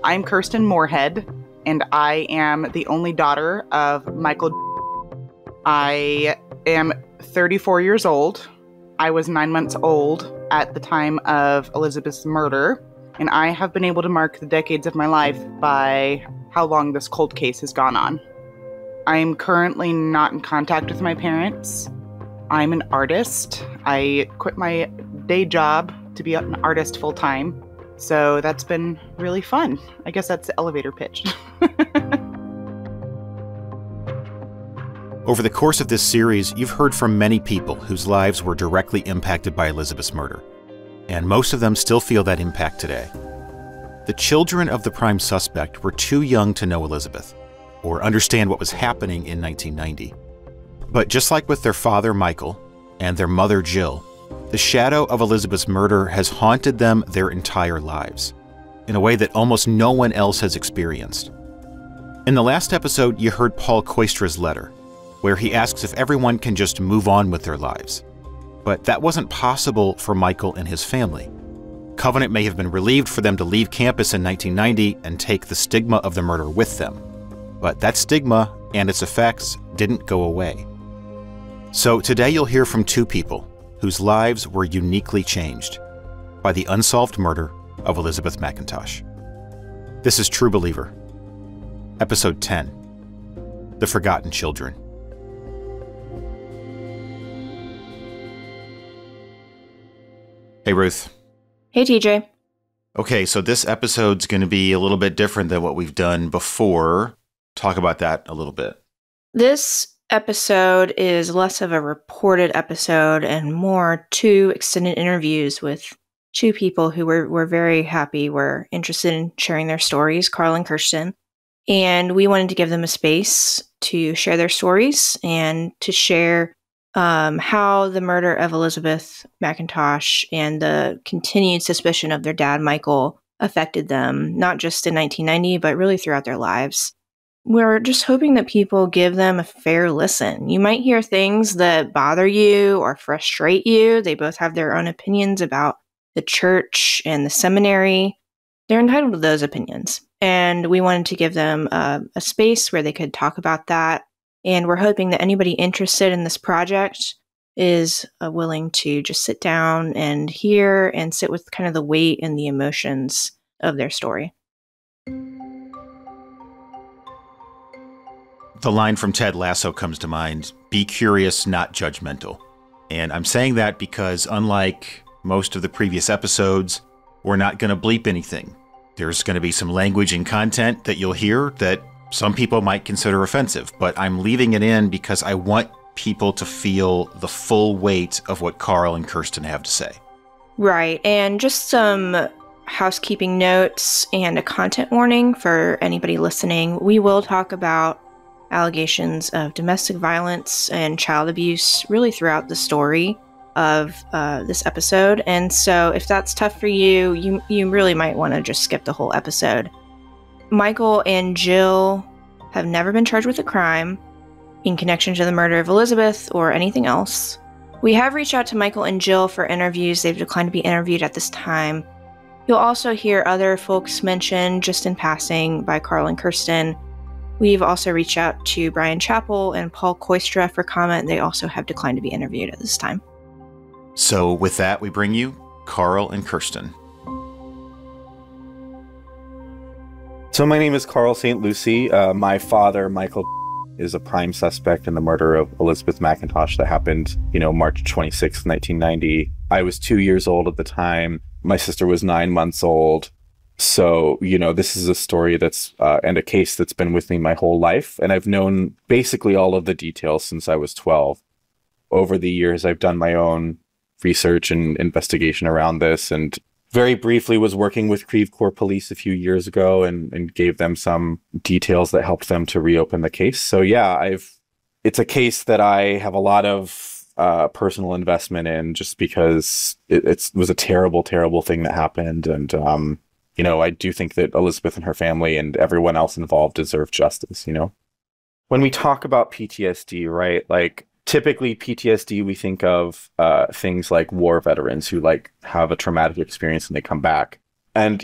I'm Kirsten Moorhead, and I am the only daughter of Michael. I am 34 years old. I was 9 months old at the time of Elizabeth's murder, and I have been able to mark the decades of my life by how long this cold case has gone on. I am currently not in contact with my parents. I'm an artist. I quit my day job to be an artist full time. So that's been really fun. I guess that's the elevator pitch. Over the course of this series, you've heard from many people whose lives were directly impacted by Elizabeth's murder. And most of them still feel that impact today. The children of the prime suspect were too young to know Elizabeth or understand what was happening in 1990. But just like with their father, Michael, and their mother, Jill, the shadow of Elizabeth's murder has haunted them their entire lives, in a way that almost no one else has experienced. In the last episode, you heard Paul Koistra's letter, where he asks if everyone can just move on with their lives. But that wasn't possible for Michael and his family. Covenant may have been relieved for them to leave campus in 1990 and take the stigma of the murder with them. But that stigma and its effects didn't go away. So today you'll hear from two people whose lives were uniquely changed by the unsolved murder of Elizabeth Mackintosh. This is True Believer, Episode 10, The Forgotten Children. Hey, Ruth. Hey, TJ. Okay, so this episode's going to be a little bit different than what we've done before. Talk about that a little bit. This episode is less of a reported episode and more two extended interviews with two people who were very happy, were interested in sharing their stories, Karl and Kirsten. And we wanted to give them a space to share their stories and to share how the murder of Elizabeth Mackintosh and the continued suspicion of their dad, Michael, affected them, not just in 1990, but really throughout their lives. We're just hoping that people give them a fair listen. You might hear things that bother you or frustrate you. They both have their own opinions about the church and the seminary. They're entitled to those opinions. And we wanted to give them a space where they could talk about that. And we're hoping that anybody interested in this project is willing to just sit down and hear and sit with kind of the weight and the emotions of their story. The line from Ted Lasso comes to mind, "Be curious, not judgmental." And I'm saying that because unlike most of the previous episodes, we're not going to bleep anything. There's going to be some language and content that you'll hear that some people might consider offensive, but I'm leaving it in because I want people to feel the full weight of what Karl and Kirsten have to say. Right, and just some housekeeping notes and a content warning for anybody listening. We will talk about allegations of domestic violence and child abuse really throughout the story of this episode. And so if that's tough for you, you really might want to just skip the whole episode. Michael and Jill have never been charged with a crime in connection to the murder of Elizabeth or anything else. We have reached out to Michael and Jill for interviews. They've declined to be interviewed at this time. You'll also hear other folks mentioned just in passing by Karl and Kirsten. We've also reached out to Brian Chappell and Paul Koistra for comment. They also have declined to be interviewed at this time. So with that, we bring you Karl and Kirsten. So my name is Karl St. Lucie. My father, Michael, is a prime suspect in the murder of Elizabeth Mackintosh that happened, March 26, 1990. I was 2 years old at the time. My sister was 9 months old. So, this is a story that's, and a case that's been with me my whole life. And I've known basically all of the details since I was 12. Over the years, I've done my own research and investigation around this, and very briefly was working with Creve Coeur Police a few years ago and gave them some details that helped them to reopen the case. So yeah, it's a case that I have a lot of personal investment in, just because it was a terrible, terrible thing that happened. And, I do think that Elizabeth and her family and everyone else involved deserve justice, When we talk about PTSD, right, typically PTSD, we think of things like war veterans who have a traumatic experience and they come back. And,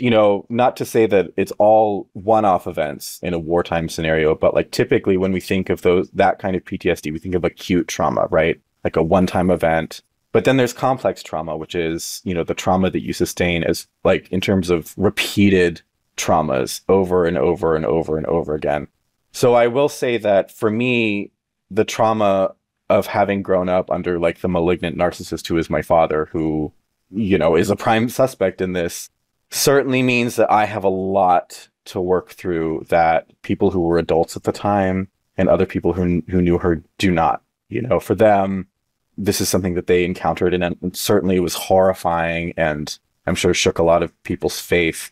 not to say that it's all one-off events in a wartime scenario, but like typically when we think of that kind of PTSD, we think of acute trauma, right? Like a one-time event. But then there's complex trauma, which is, the trauma that you sustain as like in terms of repeated traumas over and over and over and over again. So I will say that for me, the trauma of having grown up under like the malignant narcissist who is my father, who, is a prime suspect in this, certainly means that I have a lot to work through that people who were adults at the time and other people who knew her do not. For them, this is something that they encountered, and certainly was horrifying, and I'm sure shook a lot of people's faith.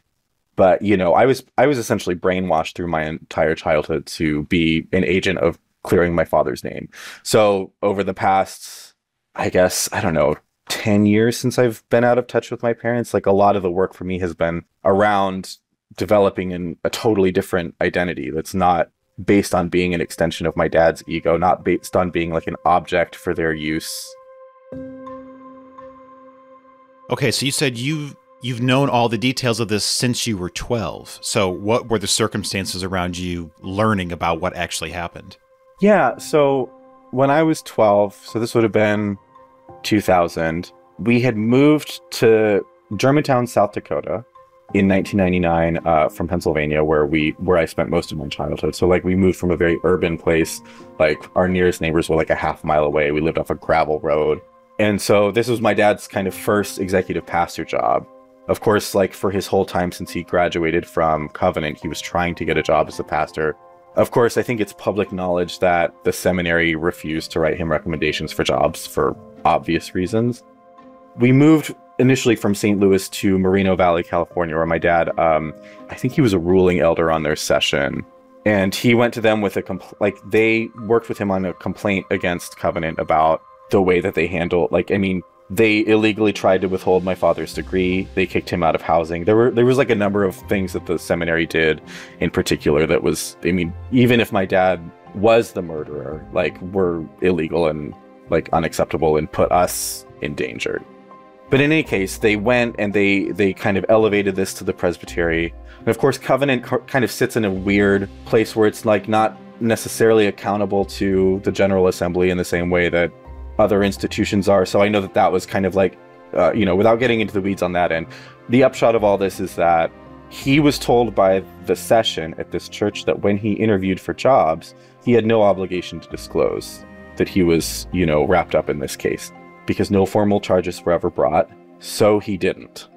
But, I was essentially brainwashed through my entire childhood to be an agent of clearing my father's name. So over the past, I guess, I don't know, 10 years since I've been out of touch with my parents, like a lot of the work for me has been around developing a totally different identity that's not based on being an extension of my dad's ego, not based on being like an object for their use. Okay, so you said you've known all the details of this since you were 12. So what were the circumstances around you learning about what actually happened? Yeah, so when I was 12, so this would have been 2000, we had moved to Germantown, South Dakota in 1999 from Pennsylvania, where I spent most of my childhood. So like we moved from a very urban place, like our nearest neighbors were like a half mile away. We lived off a gravel road. And so this was my dad's kind of first executive pastor job. Of course, like for his whole time since he graduated from Covenant, he was trying to get a job as a pastor. Of course, I think it's public knowledge that the seminary refused to write him recommendations for jobs for obvious reasons. We moved initially from St. Louis to Moreno Valley, California, where my dad, I think he was a ruling elder on their session. And he went to them with they worked with him on a complaint against Covenant about the way that they handle, they illegally tried to withhold my father's degree. They kicked him out of housing. There was like a number of things that the seminary did in particular that was, even if my dad was the murderer, were illegal and unacceptable and put us in danger. But in any case, they went and they kind of elevated this to the presbytery. And of course, Covenant kind of sits in a weird place where it's not necessarily accountable to the General Assembly in the same way that other institutions are. So I know that was kind of without getting into the weeds on that end, the upshot of all this is that he was told by the session at this church that when he interviewed for jobs, he had no obligation to disclose that he was, wrapped up in this case because no formal charges were ever brought. So he didn't.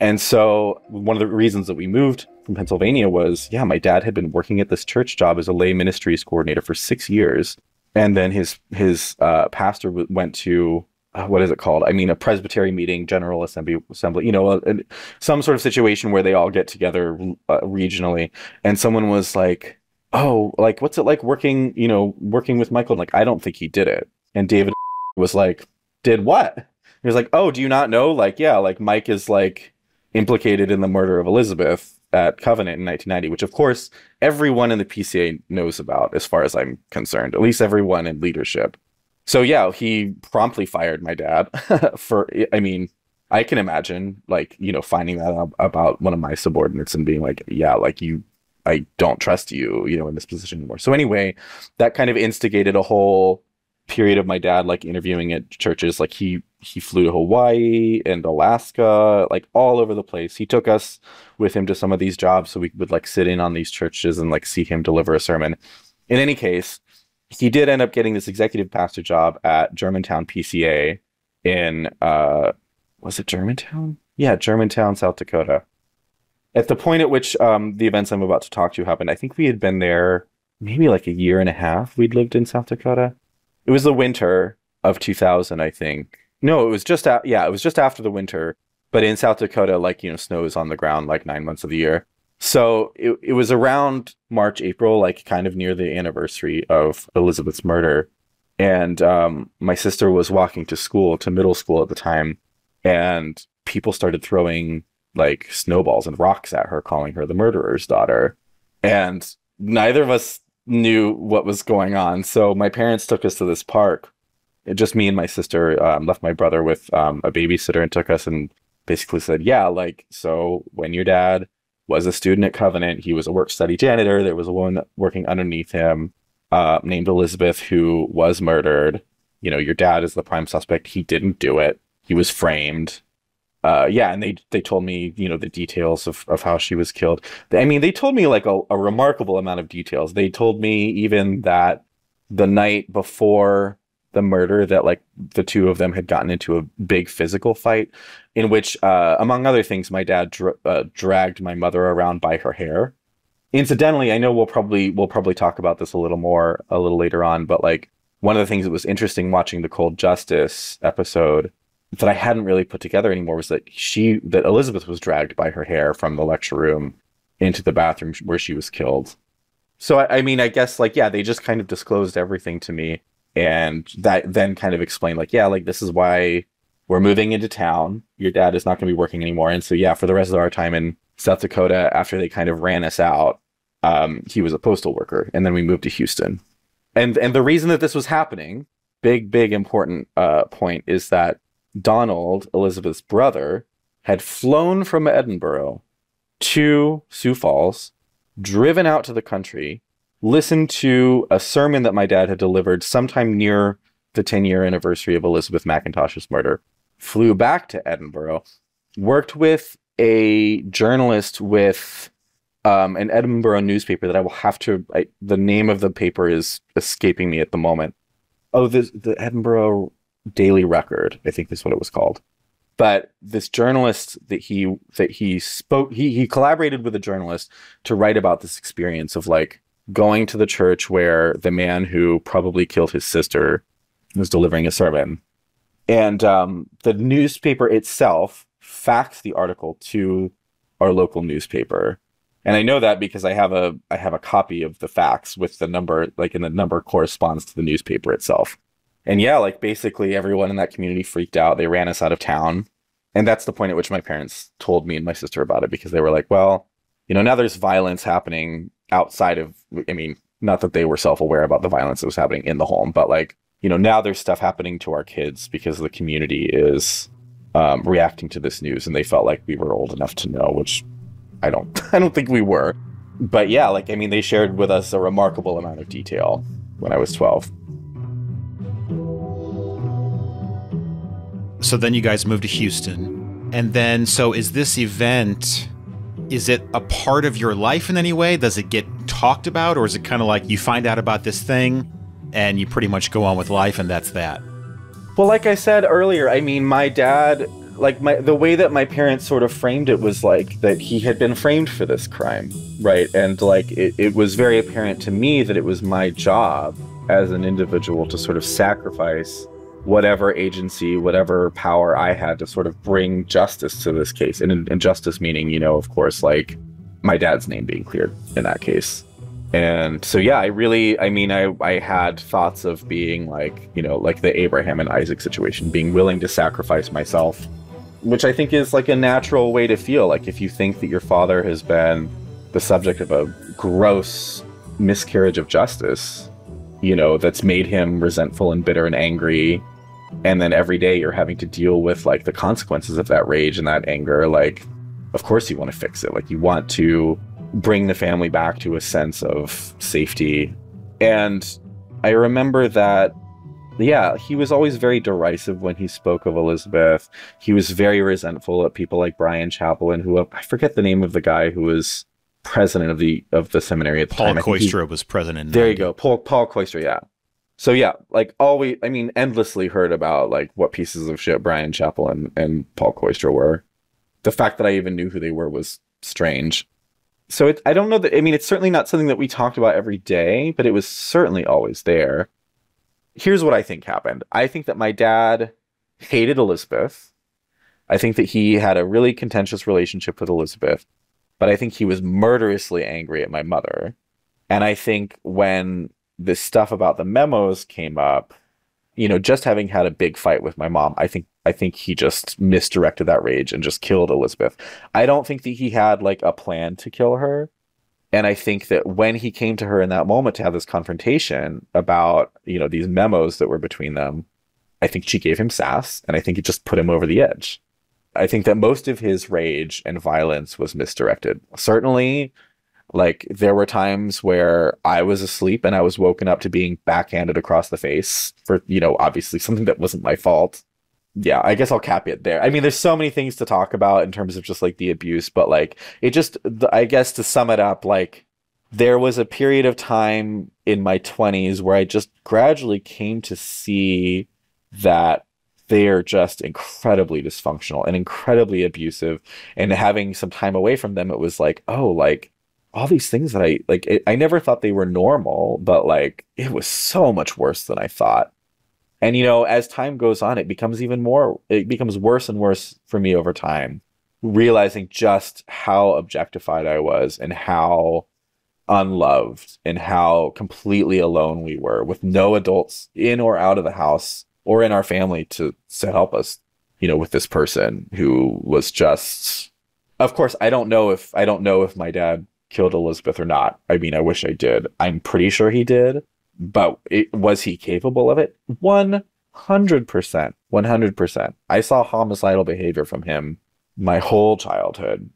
And so one of the reasons that we moved from Pennsylvania was, my dad had been working at this church job as a lay ministries coordinator for 6 years. And then his pastor went to, what is it called? a presbytery meeting, General Assembly, some sort of situation where they all get together regionally. And someone was like, oh, what's it like working with Michael? And I don't think he did it. And David was like, did what? He was like, oh, do you not know? Mike is implicated in the murder of Elizabeth at Covenant in 1990, which of course everyone in the PCA knows about as far as I'm concerned, at least everyone in leadership. So he promptly fired my dad for, I can imagine finding that out about one of my subordinates and being I don't trust you, in this position anymore. So anyway, that kind of instigated a whole period of my dad interviewing at churches. He flew to Hawaii and Alaska, all over the place. He took us with him to some of these jobs so we would sit in on these churches and see him deliver a sermon. In any case, he did end up getting this executive pastor job at Germantown PCA in, was it Germantown? Yeah, Germantown, South Dakota. At the point at which the events I'm about to talk to happened, I think we had been there maybe a year and a half. We'd lived in South Dakota. It was the winter of 2000, I think. No, it was just it was just after the winter. But in South Dakota, snow is on the ground 9 months of the year. So it was around March, April, kind of near the anniversary of Elizabeth's murder. And my sister was walking to middle school at the time, and people started throwing snowballs and rocks at her, calling her the murderer's daughter. And neither of us knew what was going on. So my parents took us to this park. Just me and my sister, left my brother with a babysitter and took us, and basically said, yeah, like, so when your dad was a student at Covenant, he was a work-study janitor. There was a woman working underneath him named Elizabeth who was murdered. You know, your dad is the prime suspect. He didn't do it. He was framed. Yeah, and they told me, you know, the details of how she was killed. I mean, they told me like a remarkable amount of details. They told me even that the night before the murder that like the two of them had gotten into a big physical fight in which, among other things, my dad dragged my mother around by her hair. Incidentally, I know we'll probably talk about this a little later on, but like one of the things that was interesting watching the Cold Justice episode that I hadn't really put together anymore was that Elizabeth was dragged by her hair from the lecture room into the bathroom where she was killed. So, I mean, I guess, like, yeah, they just kind of disclosed everything to me. And that then kind of explained, like, yeah, like, this is why we're moving into town. Your dad is not going to be working anymore. And so, yeah, for the rest of our time in South Dakota, after they kind of ran us out, he was a postal worker. And then we moved to Houston. And the reason that this was happening, big important point, is that Donald, Elizabeth's brother, had flown from Edinburgh to Sioux Falls, driven out to the country, listened to a sermon that my dad had delivered sometime near the 10-year anniversary of Elizabeth Mackintosh's murder, flew back to Edinburgh, worked with a journalist with an Edinburgh newspaper that I will have to... the name of the paper is escaping me at the moment. Oh, the Edinburgh Daily Record, I think is what it was called. But this journalist that he spoke, he collaborated with a journalist to write about this experience of like going to the church where the man who probably killed his sister was delivering a sermon. And the newspaper itself faxed the article to our local newspaper. And I know that because I have a copy of the fax with the number, like, and the number corresponds to the newspaper itself. And yeah, like basically everyone in that community freaked out. They ran us out of town. And that's the point at which my parents told me and my sister about it, because they were like, well, you know, now there's violence happening outside of, I mean, not that they were self-aware about the violence that was happening in the home, but like, you know, now there's stuff happening to our kids because the community is reacting to this news. And they felt like we were old enough to know, which I don't think we were. But yeah, like, I mean, they shared with us a remarkable amount of detail when I was 12. So then you guys moved to Houston. And then, so is this event, is it a part of your life in any way? Does it get talked about? Or is it kind of like you find out about this thing and you pretty much go on with life and that's that? Well, like I said earlier, I mean, my dad, like the way that my parents sort of framed it was like that he had been framed for this crime, right? And like it was very apparent to me that it was my job as an individual to sort of sacrifice whatever agency, whatever power I had to sort of bring justice to this case. And justice meaning, you know, of course, like my dad's name being cleared in that case. And so, yeah, I had thoughts of being like, you know, like the Abraham and Isaac situation, being willing to sacrifice myself, which I think is like a natural way to feel. Like if you think that your father has been the subject of a gross miscarriage of justice, you know, that's made him resentful and bitter and angry, and then every day you're having to deal with like the consequences of that rage and that anger, like, of course you want to fix it. Like you want to bring the family back to a sense of safety. And I remember that, yeah, he was always very derisive when he spoke of Elizabeth. He was very resentful at people like Brian Chaplin, who, I forget the name of the guy who was president of the seminary at the time. Paul Koistra was president. There you go. Paul Koistra, yeah. So yeah, like always, I mean, endlessly heard about like what pieces of shit Brian Chaplin and Paul Koistra were. The fact that I even knew who they were was strange. So I don't know that, I mean, it's certainly not something that we talked about every day, but it was certainly always there. Here's what I think happened. I think that my dad hated Elizabeth. I think that he had a really contentious relationship with Elizabeth, but I think he was murderously angry at my mother. And I think when this stuff about the memos came up, you know, just having had a big fight with my mom, I think he just misdirected that rage and just killed Elizabeth. I don't think that he had like a plan to kill her. And I think that when he came to her in that moment to have this confrontation about, you know, these memos that were between them, I think she gave him sass, and I think it just put him over the edge. I think that most of his rage and violence was misdirected. Certainly, like, there were times where I was asleep and I was woken up to being backhanded across the face for, obviously something that wasn't my fault. Yeah, I guess I'll cap it there. I mean, there's so many things to talk about in terms of just like the abuse, but like I guess to sum it up, like there was a period of time in my 20s where I just gradually came to see that they are just incredibly dysfunctional and incredibly abusive. And having some time away from them, it was like, oh, like all these things that I never thought they were normal, but like it was so much worse than I thought. And, as time goes on, it becomes worse and worse for me over time, realizing just how objectified I was and how unloved and how completely alone we were, with no adults in or out of the house or in our family to help us, with this person who was just, of course, I don't know if my dad killed Elizabeth or not. I mean, I wish I did. I'm pretty sure he did. But was he capable of it? 100%. 100%. I saw homicidal behavior from him my whole childhood.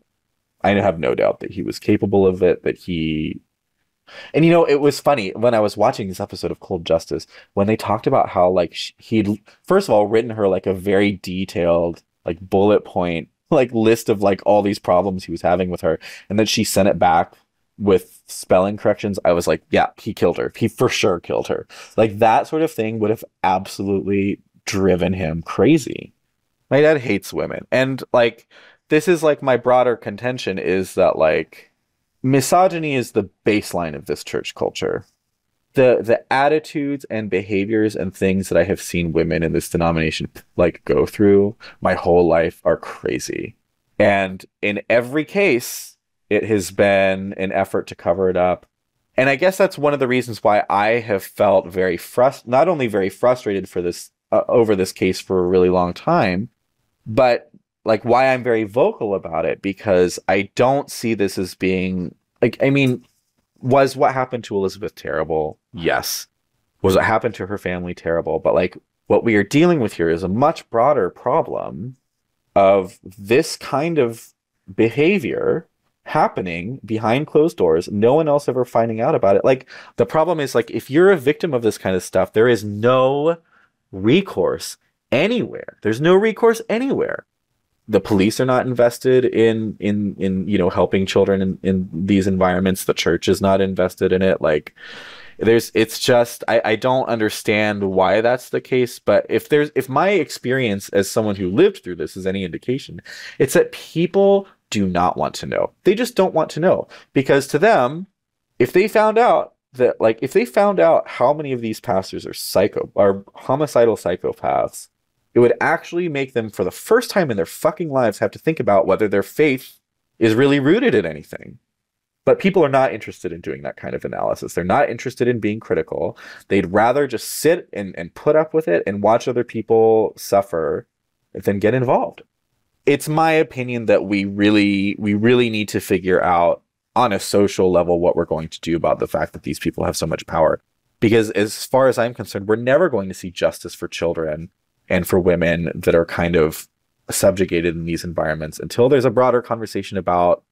I have no doubt that he was capable of it, And, it was funny when I was watching this episode of Cold Justice, when they talked about how, like, he'd, first of all, written her, like, a very detailed, like, bullet point, like, list of, like, all these problems he was having with her, and then she sent it back with spelling corrections. I was like, yeah, he killed her. He for sure killed her. Like, that sort of thing would have absolutely driven him crazy. My dad hates women. And, like, this is, like, my broader contention is that, like, misogyny is the baseline of this church culture. The attitudes and behaviors and things that I have seen women in this denomination, like, go through my whole life are crazy. And in every case, it has been an effort to cover it up. And I guess that's one of the reasons why I have felt not only very frustrated for this, over this case for a really long time, but like why I'm very vocal about it, because I don't see this as being like, I mean, was what happened to Elizabeth terrible? Yes. Was what happened to her family terrible? But like what we are dealing with here is a much broader problem of this kind of behavior happening behind closed doors, no one else ever finding out about it. Like, the problem is, like, if you're a victim of this kind of stuff, there is no recourse anywhere. There's no recourse anywhere. The police are not invested in helping children in these environments. The church is not invested in it. Like, it's just, I don't understand why that's the case. But if my experience as someone who lived through this is any indication, it's that people do not want to know. They just don't want to know, because to them, if they found out how many of these pastors are homicidal psychopaths, it would actually make them, for the first time in their fucking lives, have to think about whether their faith is really rooted in anything. But people are not interested in doing that kind of analysis. They're not interested in being critical. They'd rather just sit and put up with it and watch other people suffer than get involved. It's my opinion that we really need to figure out on a social level what we're going to do about the fact that these people have so much power. Because as far as I'm concerned, we're never going to see justice for children and for women that are kind of subjugated in these environments until there's a broader conversation about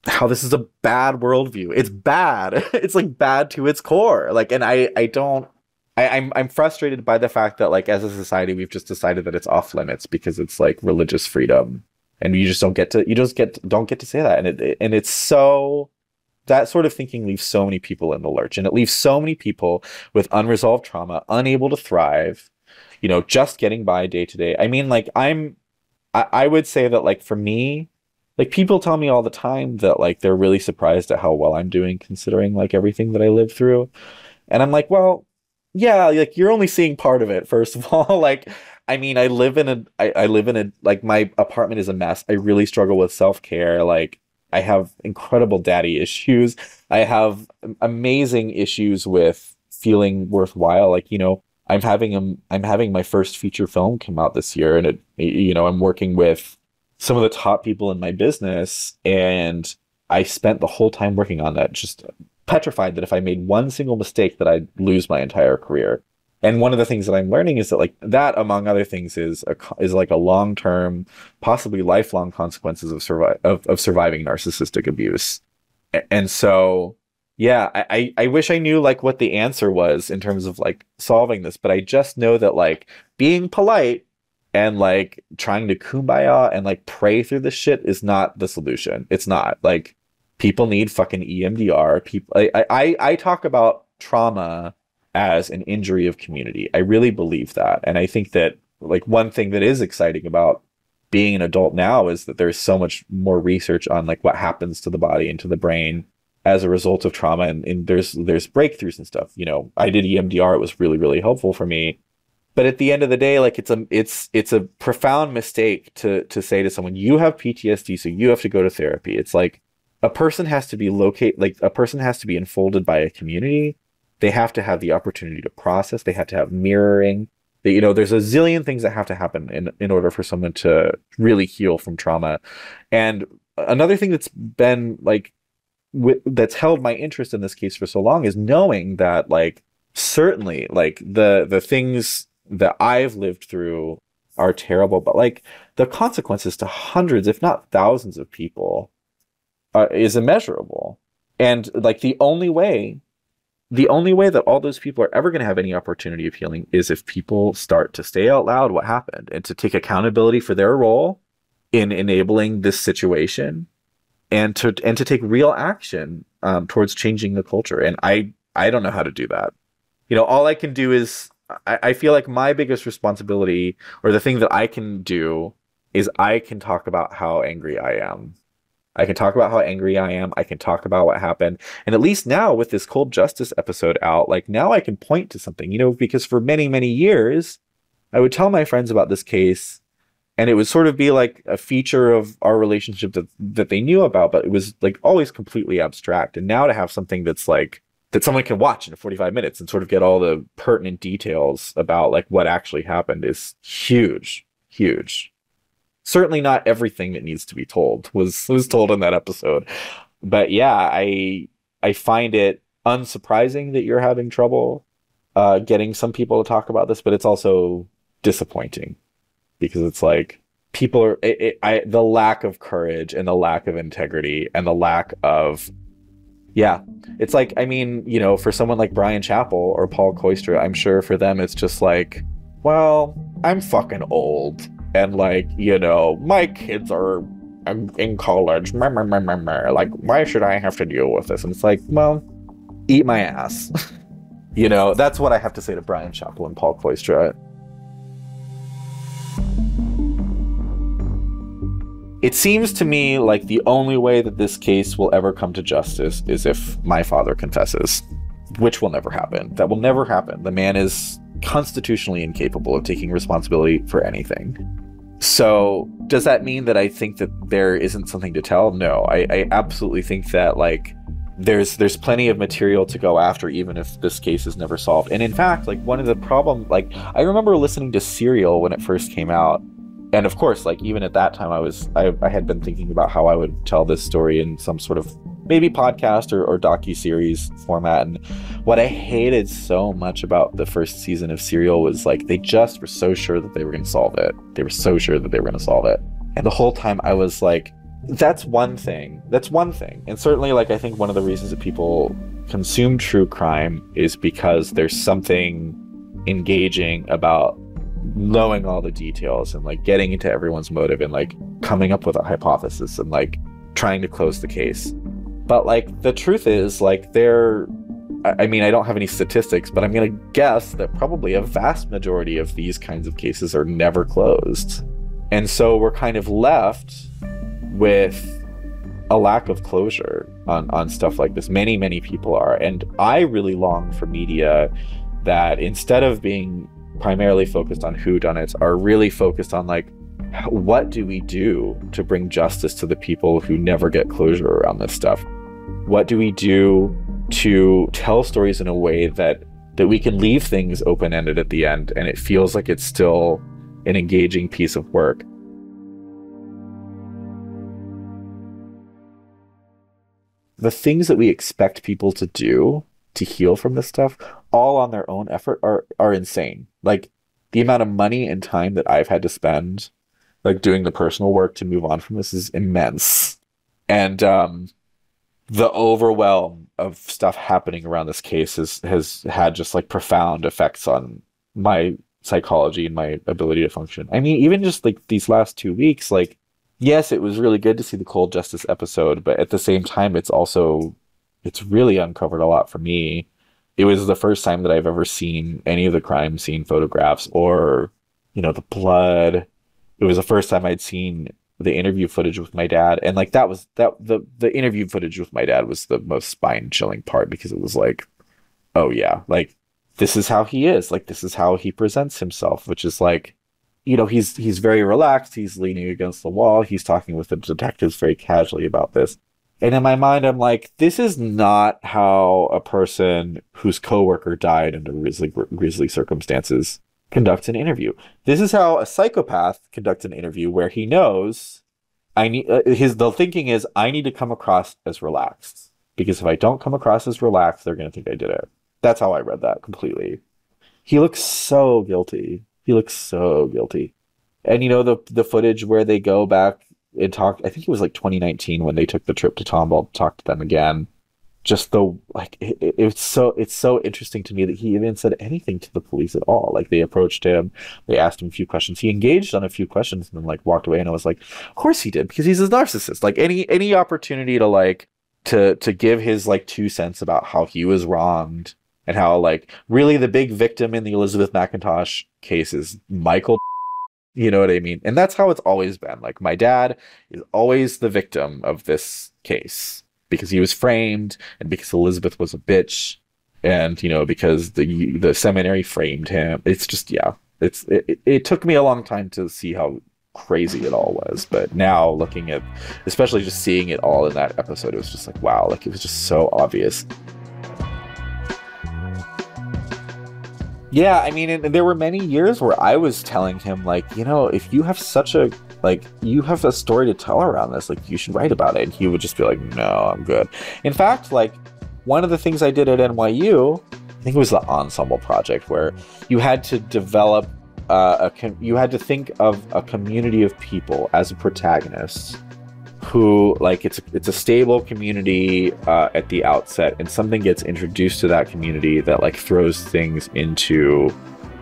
how this is a bad worldview. It's bad. It's like bad to its core. Like, and I'm frustrated by the fact that, like, as a society, we've just decided that it's off limits because it's like religious freedom, and you just don't get to say that. And it's so, that sort of thinking leaves so many people in the lurch, and it leaves so many people with unresolved trauma, unable to thrive, just getting by day to day. I mean, like, I would say that, like, for me, like, people tell me all the time that, like, they're really surprised at how well I'm doing considering, like, everything that I lived through. And I'm like, well, yeah, like, you're only seeing part of it, first of all. Like, I mean, I live in a, like, my apartment is a mess. I really struggle with self-care. Like, I have incredible daddy issues. I have amazing issues with feeling worthwhile. Like, I'm having my first feature film come out this year, and I'm working with some of the top people in my business, and I spent the whole time working on that just petrified that if I made one single mistake that I'd lose my entire career. And one of the things that I'm learning is that like that, among other things, is like a long-term, possibly lifelong consequences of surviving narcissistic abuse. And so, yeah, I wish I knew like what the answer was in terms of like solving this, but I just know that like being polite and like trying to kumbaya and like pray through this shit is not the solution. It's not. Like, people need fucking EMDR. People, I talk about trauma as an injury of community. I really believe that. And I think that like one thing that is exciting about being an adult now is that there's so much more research on like what happens to the body and to the brain as a result of trauma. And there's breakthroughs and stuff. You know, I did EMDR. It was really, really helpful for me. But at the end of the day, like it's a profound mistake to say to someone, you have PTSD, so you have to go to therapy. It's like a person has to be enfolded by a community. They have to have the opportunity to process. They have to have mirroring. You know, there's a zillion things that have to happen in order for someone to really heal from trauma. And another thing that's been like, that's held my interest in this case for so long is knowing that like, certainly like the things that I've lived through are terrible, but like the consequences to hundreds, if not thousands of people is immeasurable. And like the only way that all those people are ever going to have any opportunity of healing is if people start to say out loud what happened and to take accountability for their role in enabling this situation and to take real action towards changing the culture. And I don't know how to do that. You know, all I can do is I feel like my biggest responsibility, or the thing that I can do, is I can talk about how angry I am. I can talk about how angry I am. I can talk about what happened. And at least now with this Cold Justice episode out, like now I can point to something, you know, because for many, many years, I would tell my friends about this case and it would sort of be like a feature of our relationship that they knew about, but it was like always completely abstract. And now to have something that's like, that someone can watch in 45 minutes and sort of get all the pertinent details about like what actually happened is huge, huge. Certainly not everything that needs to be told was told in that episode. But yeah, I find it unsurprising that you're having trouble getting some people to talk about this, but it's also disappointing because it's like people are the lack of courage and the lack of integrity and the lack of, yeah, it's like, I mean, you know, for someone like Brian Chappell or Paul Koistra, I'm sure for them it's just like, well, I'm fucking old. And like, you know, my kids are in college. Like, why should I have to deal with this? And it's like, well, eat my ass. You know, that's what I have to say to Brian Chappell and Paul Koistra. It seems to me like the only way that this case will ever come to justice is if my father confesses, which will never happen. That will never happen. The man is constitutionally incapable of taking responsibility for anything. So does that mean that I think that there isn't something to tell? No, I absolutely think that like there's plenty of material to go after, even if this case is never solved. And in fact, like one of the problem, like I remember listening to Serial when it first came out. And of course, like even at that time, I had been thinking about how I would tell this story in some sort of maybe podcast or docu-series format. And what I hated so much about the first season of Serial was like they just were so sure that they were going to solve it. They were so sure that they were going to solve it. And the whole time I was like, that's one thing. That's one thing. And certainly, like, I think one of the reasons that people consume true crime is because there's something engaging about knowing all the details and like getting into everyone's motive and like coming up with a hypothesis and like trying to close the case. But like the truth is like I mean, I don't have any statistics, but I'm going to guess that probably a vast majority of these kinds of cases are never closed. And so we're kind of left with a lack of closure on stuff like this. Many, many people are. And I really long for media that instead of being primarily focused on whodunits are really focused on like, what do we do to bring justice to the people who never get closure around this stuff? What do we do to tell stories in a way that we can leave things open-ended at the end and it feels like it's still an engaging piece of work? The things that we expect people to do to heal from this stuff all on their own effort are insane. Like the amount of money and time that I've had to spend like doing the personal work to move on from this is immense. And the overwhelm of stuff happening around this case has had just like profound effects on my psychology and my ability to function. I mean, even just like these last 2 weeks, like, yes, it was really good to see the Cold Justice episode, but at the same time, it's really uncovered a lot for me. It was the first time that I've ever seen any of the crime scene photographs or, the blood. It was the first time I'd seen the interview footage with my dad. And like the interview footage with my dad was the most spine chilling part, because it was like, oh yeah, like this is how he is. Like this is how he presents himself, which is like, he's very relaxed. He's leaning against the wall. He's talking with the detectives very casually about this. And in my mind, I'm like, this is not how a person whose coworker died under grisly circumstances conducts an interview. This is how a psychopath conducts an interview, where he knows the thinking is, I need to come across as relaxed, because if I don't come across as relaxed, they're going to think I did it. That's how I read that completely. He looks so guilty. And the footage where they go back and talk, I think it was like 2019 when they took the trip to Tomball to talk to them again. Just it's so interesting to me that he even said anything to the police at all. Like they approached him, they asked him a few questions. He engaged on a few questions and then like walked away. And I was like, of course he did, because he's a narcissist. Like any opportunity to like to give his like 2 cents about how he was wronged and how like really the big victim in the Elizabeth Mackintosh case is Michael. You know what I mean? And that's how it's always been. Like my dad is always the victim of this case, because he was framed and because Elizabeth was a bitch and, because the seminary framed him. It's just, yeah, it took me a long time to see how crazy it all was. But now looking at, especially just seeing it all in that episode, it was just like, wow, like it was just so obvious. Yeah, I mean, and there were many years where I was telling him, like, if you have you have a story to tell around this, like, you should write about it. And he would just be like, no, I'm good. In fact, like, one of the things I did at NYU, I think it was the ensemble project, where you had to develop, you had to think of a community of people as a protagonist who, like, it's a stable community at the outset, and something gets introduced to that community that like throws things into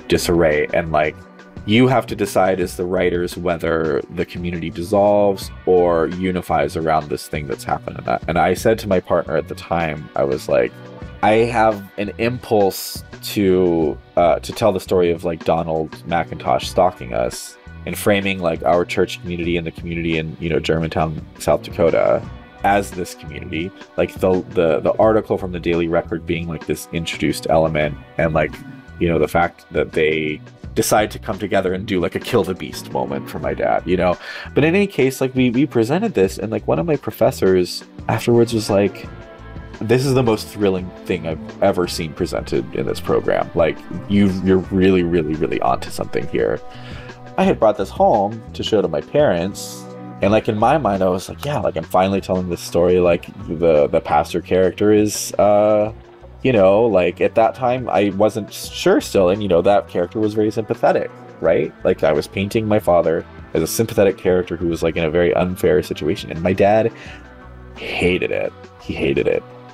disarray, and like you have to decide as the writers whether the community dissolves or unifies around this thing that's happened. And I said to my partner at the time, I was like, I have an impulse to tell the story of like Donald McIntosh stalking us and framing like our church community and the community in Germantown, South Dakota, as this community. Like the article from the Daily Record being like this introduced element, and like the fact that they decide to come together and do like a kill the beast moment for my dad. But in any case, like we presented this, and like one of my professors afterwards was like, this is the most thrilling thing I've ever seen presented in this program. Like you're really, really, really onto something here. I had brought this home to show to my parents, and like in my mind I was like, yeah, like I'm finally telling this story. Like the pastor character is like at that time I wasn't sure still, and that character was very sympathetic, right? Like I was painting my father as a sympathetic character who was like in a very unfair situation, and my dad hated it.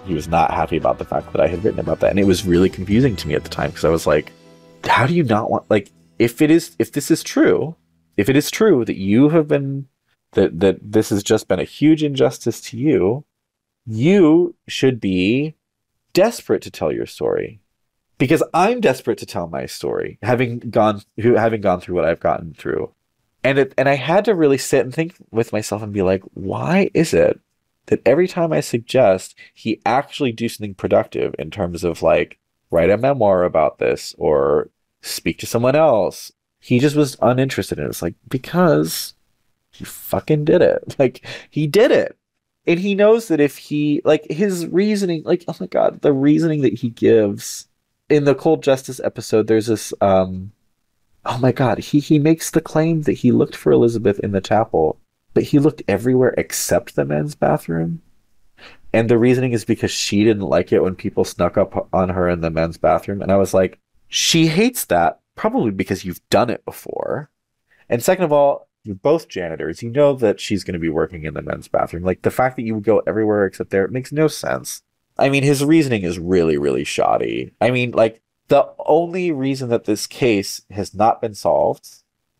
He was not happy about the fact that I had written about that, and it was really confusing to me at the time, because I was like, how do you not want, like, if it is true that you have been, that this has just been a huge injustice to you, you should be desperate to tell your story, because I'm desperate to tell my story, having gone through what I've gotten through. And I had to really sit and think with myself and be like, why is it that every time I suggest he actually do something productive in terms of like write a memoir about this or speak to someone else, he just was uninterested in it? It's like, because he fucking did it. Like he did it. And he knows that if he, like, his reasoning, like, oh my God, the reasoning that he gives in the Cold Justice episode, there's this, oh my God, he makes the claim that he looked for Elizabeth in the chapel, but he looked everywhere except the men's bathroom. And the reasoning is because she didn't like it when people snuck up on her in the men's bathroom. And I was like, she hates that probably because you've done it before. And second of all, you're both janitors. You know that she's going to be working in the men's bathroom. Like, the fact that you would go everywhere except there, it makes no sense. I mean, his reasoning is really, really shoddy. I mean, like, the only reason that this case has not been solved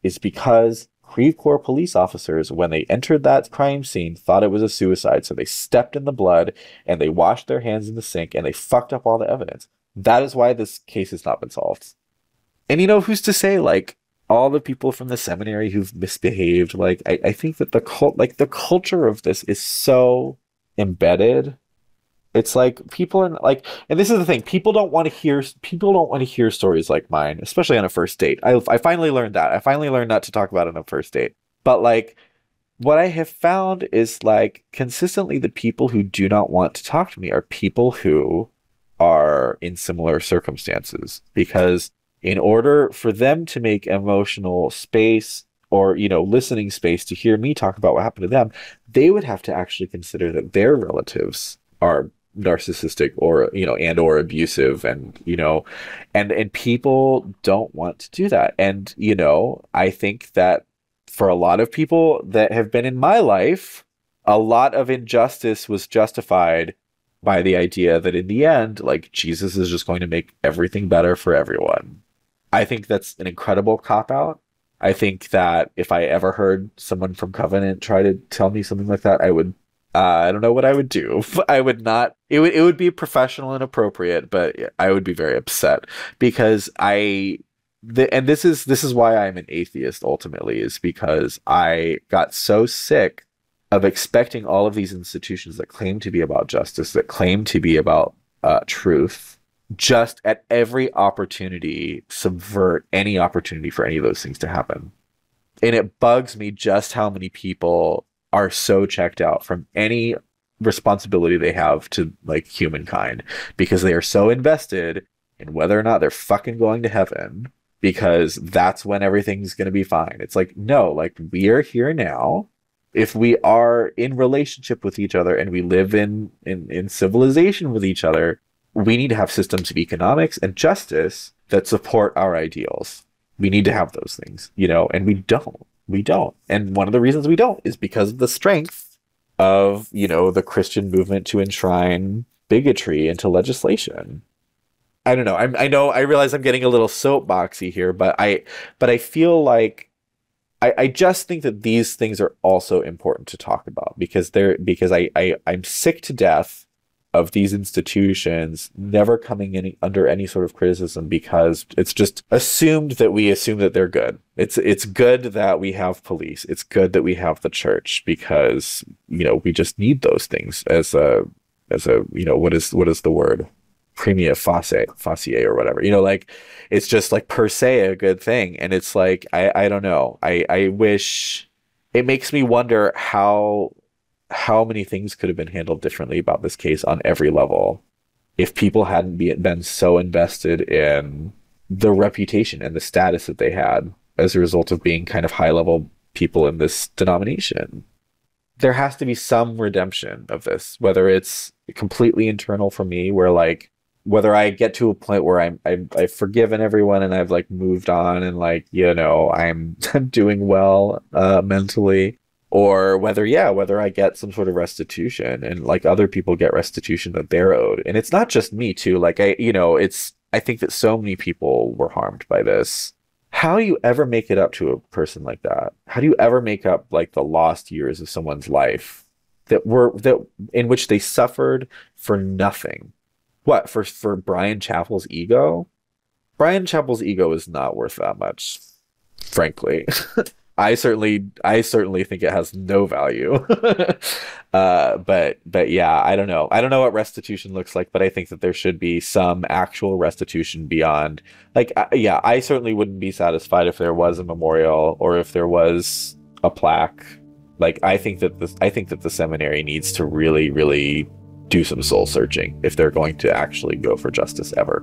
is because Creve Coeur police officers, when they entered that crime scene, thought it was a suicide. So they stepped in the blood and they washed their hands in the sink and they fucked up all the evidence. That is why this case has not been solved. And you know, who's to say, like, all the people from the seminary who've misbehaved, like, I think that the culture of this is so embedded. It's like people in, like, and this is the thing, people don't want to hear stories like mine, especially on a first date. I finally learned that. I finally learned not to talk about it on a first date. But like, what I have found is, like, consistently the people who do not want to talk to me are people who are in similar circumstances, because in order for them to make emotional space or, you know, listening space to hear me talk about what happened to them, they would have to actually consider that their relatives are narcissistic or, you know, and or abusive, and, you know, and people don't want to do that. And, you know, I think that for a lot of people that have been in my life, a lot of injustice was justified by the idea that in the end, like, Jesus is just going to make everything better for everyone. I think that's an incredible cop-out. I think that if I ever heard someone from Covenant try to tell me something like that, I would, I don't know what I would do. I would not, it would be professional and appropriate, but I would be very upset, because and this is why I'm an atheist ultimately, is because I got so sick of expecting all of these institutions that claim to be about justice, that claim to be about truth, just at every opportunity subvert any opportunity for any of those things to happen. And it bugs me just how many people are so checked out from any responsibility they have to, like, humankind, because they are so invested in whether or not they're fucking going to heaven, because that's when everything's going to be fine. It's like, no, like, we are here now. If we are in relationship with each other and we live in civilization with each other, we need to have systems of economics and justice that support our ideals. We need to have those things, you know, and we don't. And one of the reasons we don't is because of the strength of, you know, the Christian movement to enshrine bigotry into legislation. I don't know. I realize I'm getting a little soapboxy here, but I feel like I just think that these things are also important to talk about, because I'm sick to death of these institutions never coming under any sort of criticism, because it's just assumed that we assume that they're good. It's good that we have police. It's good that we have the church, because, you know, we just need those things as a, you know, what is the word? Premia facie or whatever, you know, like, it's just like per se a good thing. And it's like, I don't know. I wish, it makes me wonder how many things could have been handled differently about this case on every level if people hadn't been so invested in the reputation and the status that they had as a result of being kind of high-level people in this denomination. There has to be some redemption of this, whether it's completely internal for me, where, like, whether I get to a point where I've forgiven everyone and I've, like, moved on and, like, you know, I'm doing well mentally, or whether I get some sort of restitution and, like, other people get restitution that they're owed. And it's not just me too. Like, I think that so many people were harmed by this. How do you ever make it up to a person like that? How do you ever make up, like, the lost years of someone's life that in which they suffered for nothing? What, for Brian Chappell's ego? Brian Chappell's ego is not worth that much, frankly. I certainly think it has no value. But yeah, I don't know. I don't know what restitution looks like, but I think that there should be some actual restitution beyond, like, yeah, I certainly wouldn't be satisfied if there was a memorial or if there was a plaque. Like, I think that the seminary needs to really, really do some soul searching if they're going to actually go for justice ever.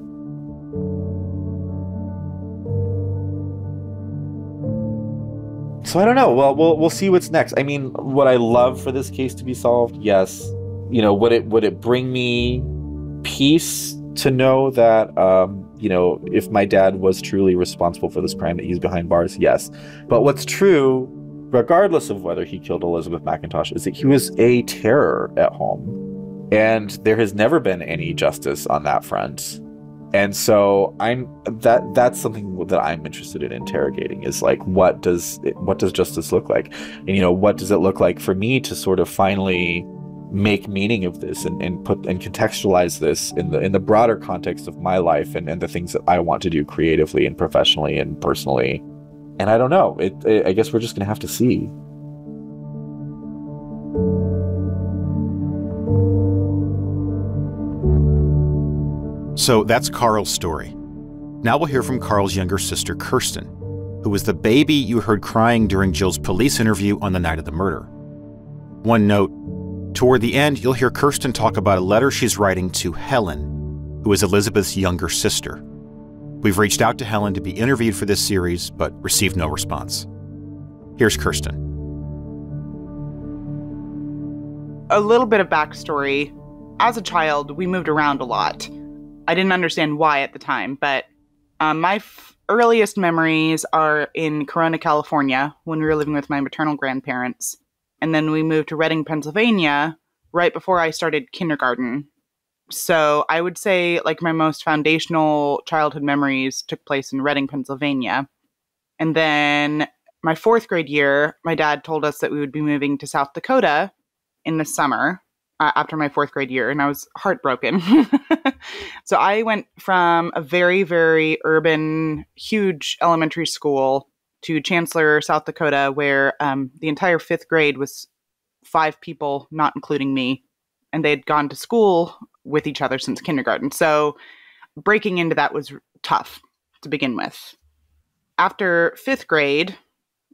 So I don't know. Well, we'll see what's next. I mean, would I love for this case to be solved? Yes. would it bring me peace to know that, if my dad was truly responsible for this crime, that he's behind bars? Yes. But what's true, regardless of whether he killed Elizabeth Mackintosh, is that he was a terror at home. And there has never been any justice on that front. And so that's something that I'm interested in interrogating, is like, what does justice look like? And, what does it look like for me to sort of finally make meaning of this and contextualize this in the broader context of my life and the things that I want to do creatively and professionally and personally. And I don't know, I guess we're just gonna have to see. So that's Karl's story. Now we'll hear from Karl's younger sister, Kirsten, who was the baby you heard crying during Jill's police interview on the night of the murder. One note, toward the end, you'll hear Kirsten talk about a letter she's writing to Helen, who is Elizabeth's younger sister. We've reached out to Helen to be interviewed for this series, but received no response. Here's Kirsten. A little bit of backstory. As a child, we moved around a lot. I didn't understand why at the time, but my earliest memories are in Corona, California, when we were living with my maternal grandparents. And then we moved to Reading, Pennsylvania, right before I started kindergarten. So I would say like my most foundational childhood memories took place in Reading, Pennsylvania. And then my 4th grade year, my dad told us that we would be moving to South Dakota in the summer after my 4th grade year. And I was heartbroken. So I went from a very, very urban, huge elementary school to Chancellor, South Dakota, where the entire 5th grade was 5 people, not including me. And they had gone to school with each other since kindergarten. So breaking into that was tough to begin with. After 5th grade,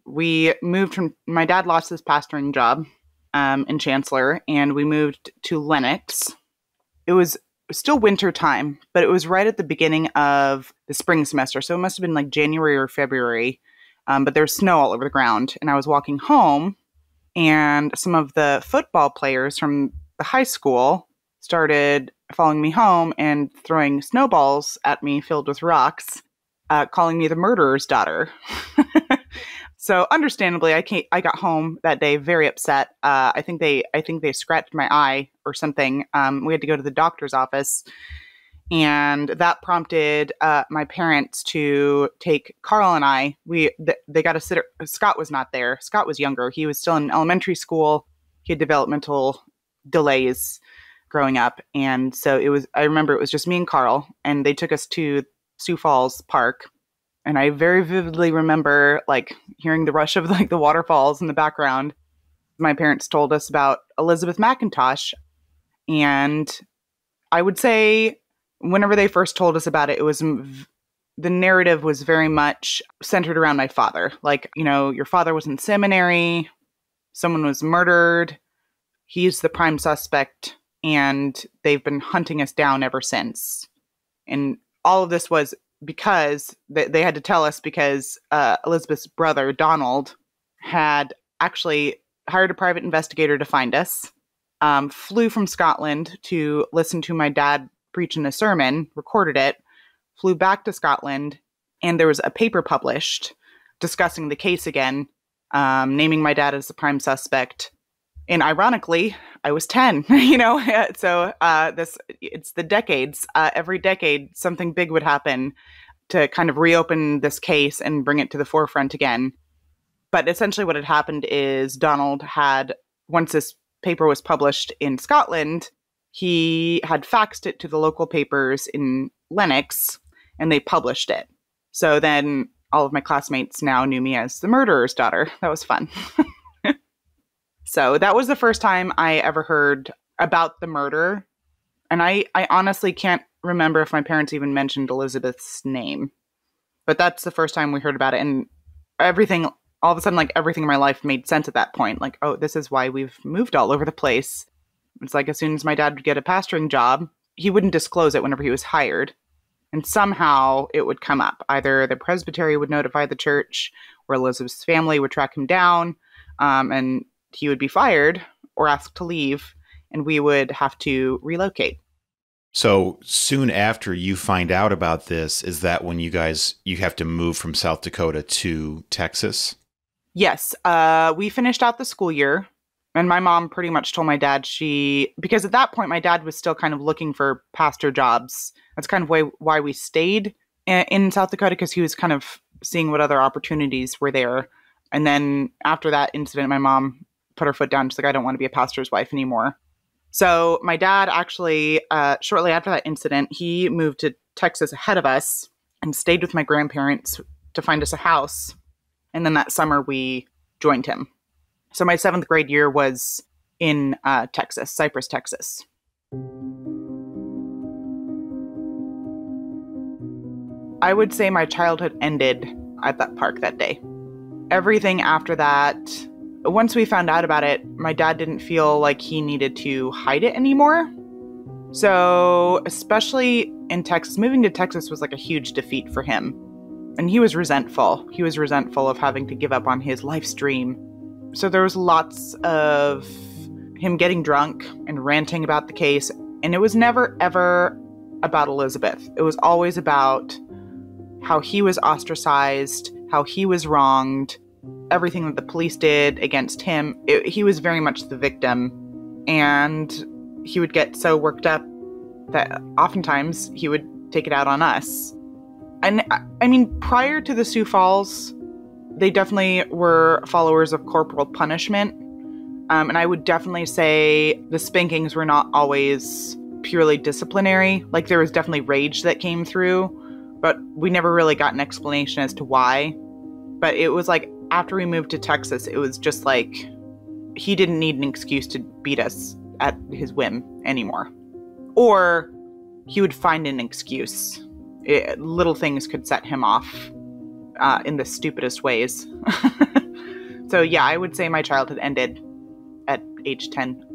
we moved from, my dad lost his pastoring job in Chancellor, and we moved to Lenox. It was still winter time, but it was right at the beginning of the spring semester. So it must have been like January or February. But there was snow all over the ground. And I was walking home, and some of the football players from the high school started following me home and throwing snowballs at me filled with rocks, calling me the murderer's daughter. So understandably, I got home that day very upset. I think they scratched my eye or something. We had to go to the doctor's office. And that prompted my parents to take Karl and I. They got a sitter. Scott was not there. Scott was younger. He was still in elementary school. He had developmental delays growing up. And so I remember it was just me and Karl. And they took us to Sioux Falls Park. And I very vividly remember like hearing the rush of like the waterfalls in the background. My parents told us about Elizabeth Mackintosh. And I would say, whenever they first told us about it, the narrative was very much centered around my father. Like, your father was in seminary, someone was murdered, he's the prime suspect, and they've been hunting us down ever since. And all of this was because they had to tell us because Elizabeth's brother, Donald, had actually hired a private investigator to find us, flew from Scotland to listen to my dad preaching a sermon, recorded it, flew back to Scotland, and there was a paper published discussing the case again, naming my dad as the prime suspect. And ironically, I was 10, so it's the decades. Every decade, something big would happen to kind of reopen this case and bring it to the forefront again. But essentially what had happened is Donald had, once this paper was published in Scotland, he had faxed it to the local papers in Lenox, and they published it. So then all of my classmates now knew me as the murderer's daughter. That was fun. So that was the first time I ever heard about the murder. And I honestly can't remember if my parents even mentioned Elizabeth's name. But that's the first time we heard about it. And everything, all of a sudden, like everything in my life made sense at that point. Like, oh, this is why we've moved all over the place. It's like as soon as my dad would get a pastoring job, he wouldn't disclose it whenever he was hired. And somehow it would come up. Either the presbytery would notify the church, or Elizabeth's family would track him down, and he would be fired or asked to leave. and we would have to relocate. So soon after you find out about this, is that when you have to move from South Dakota to Texas? Yes. We finished out the school year, and my mom pretty much told my dad because at that point my dad was still kind of looking for pastor jobs. That's kind of why we stayed in South Dakota, because he was kind of seeing what other opportunities were there. And then after that incident, my mom put her foot down. She's like, I don't want to be a pastor's wife anymore. So my dad actually, shortly after that incident, he moved to Texas ahead of us and stayed with my grandparents to find us a house. And then that summer we joined him. So my 7th grade year was in Texas, Cypress, Texas. I would say my childhood ended at that park that day. Everything after that, once we found out about it, my dad didn't feel like he needed to hide it anymore. So, especially in Texas, moving to Texas was like a huge defeat for him. And he was resentful. He was resentful of having to give up on his life's dream. So there was lots of him getting drunk and ranting about the case. And it was never, ever about Elizabeth. It was always about how he was ostracized, how he was wronged, everything that the police did against him. He was very much the victim, and he would get so worked up that oftentimes he would take it out on us. And I mean, prior to the Sioux Falls, they definitely were followers of corporal punishment. And I would definitely say the spankings were not always purely disciplinary. Like, there was definitely rage that came through, but we never really got an explanation as to why. But it was like, after we moved to Texas, it was just like, he didn't need an excuse to beat us at his whim anymore. Or he would find an excuse. Little things could set him off in the stupidest ways. So yeah, I would say my childhood ended at age 10.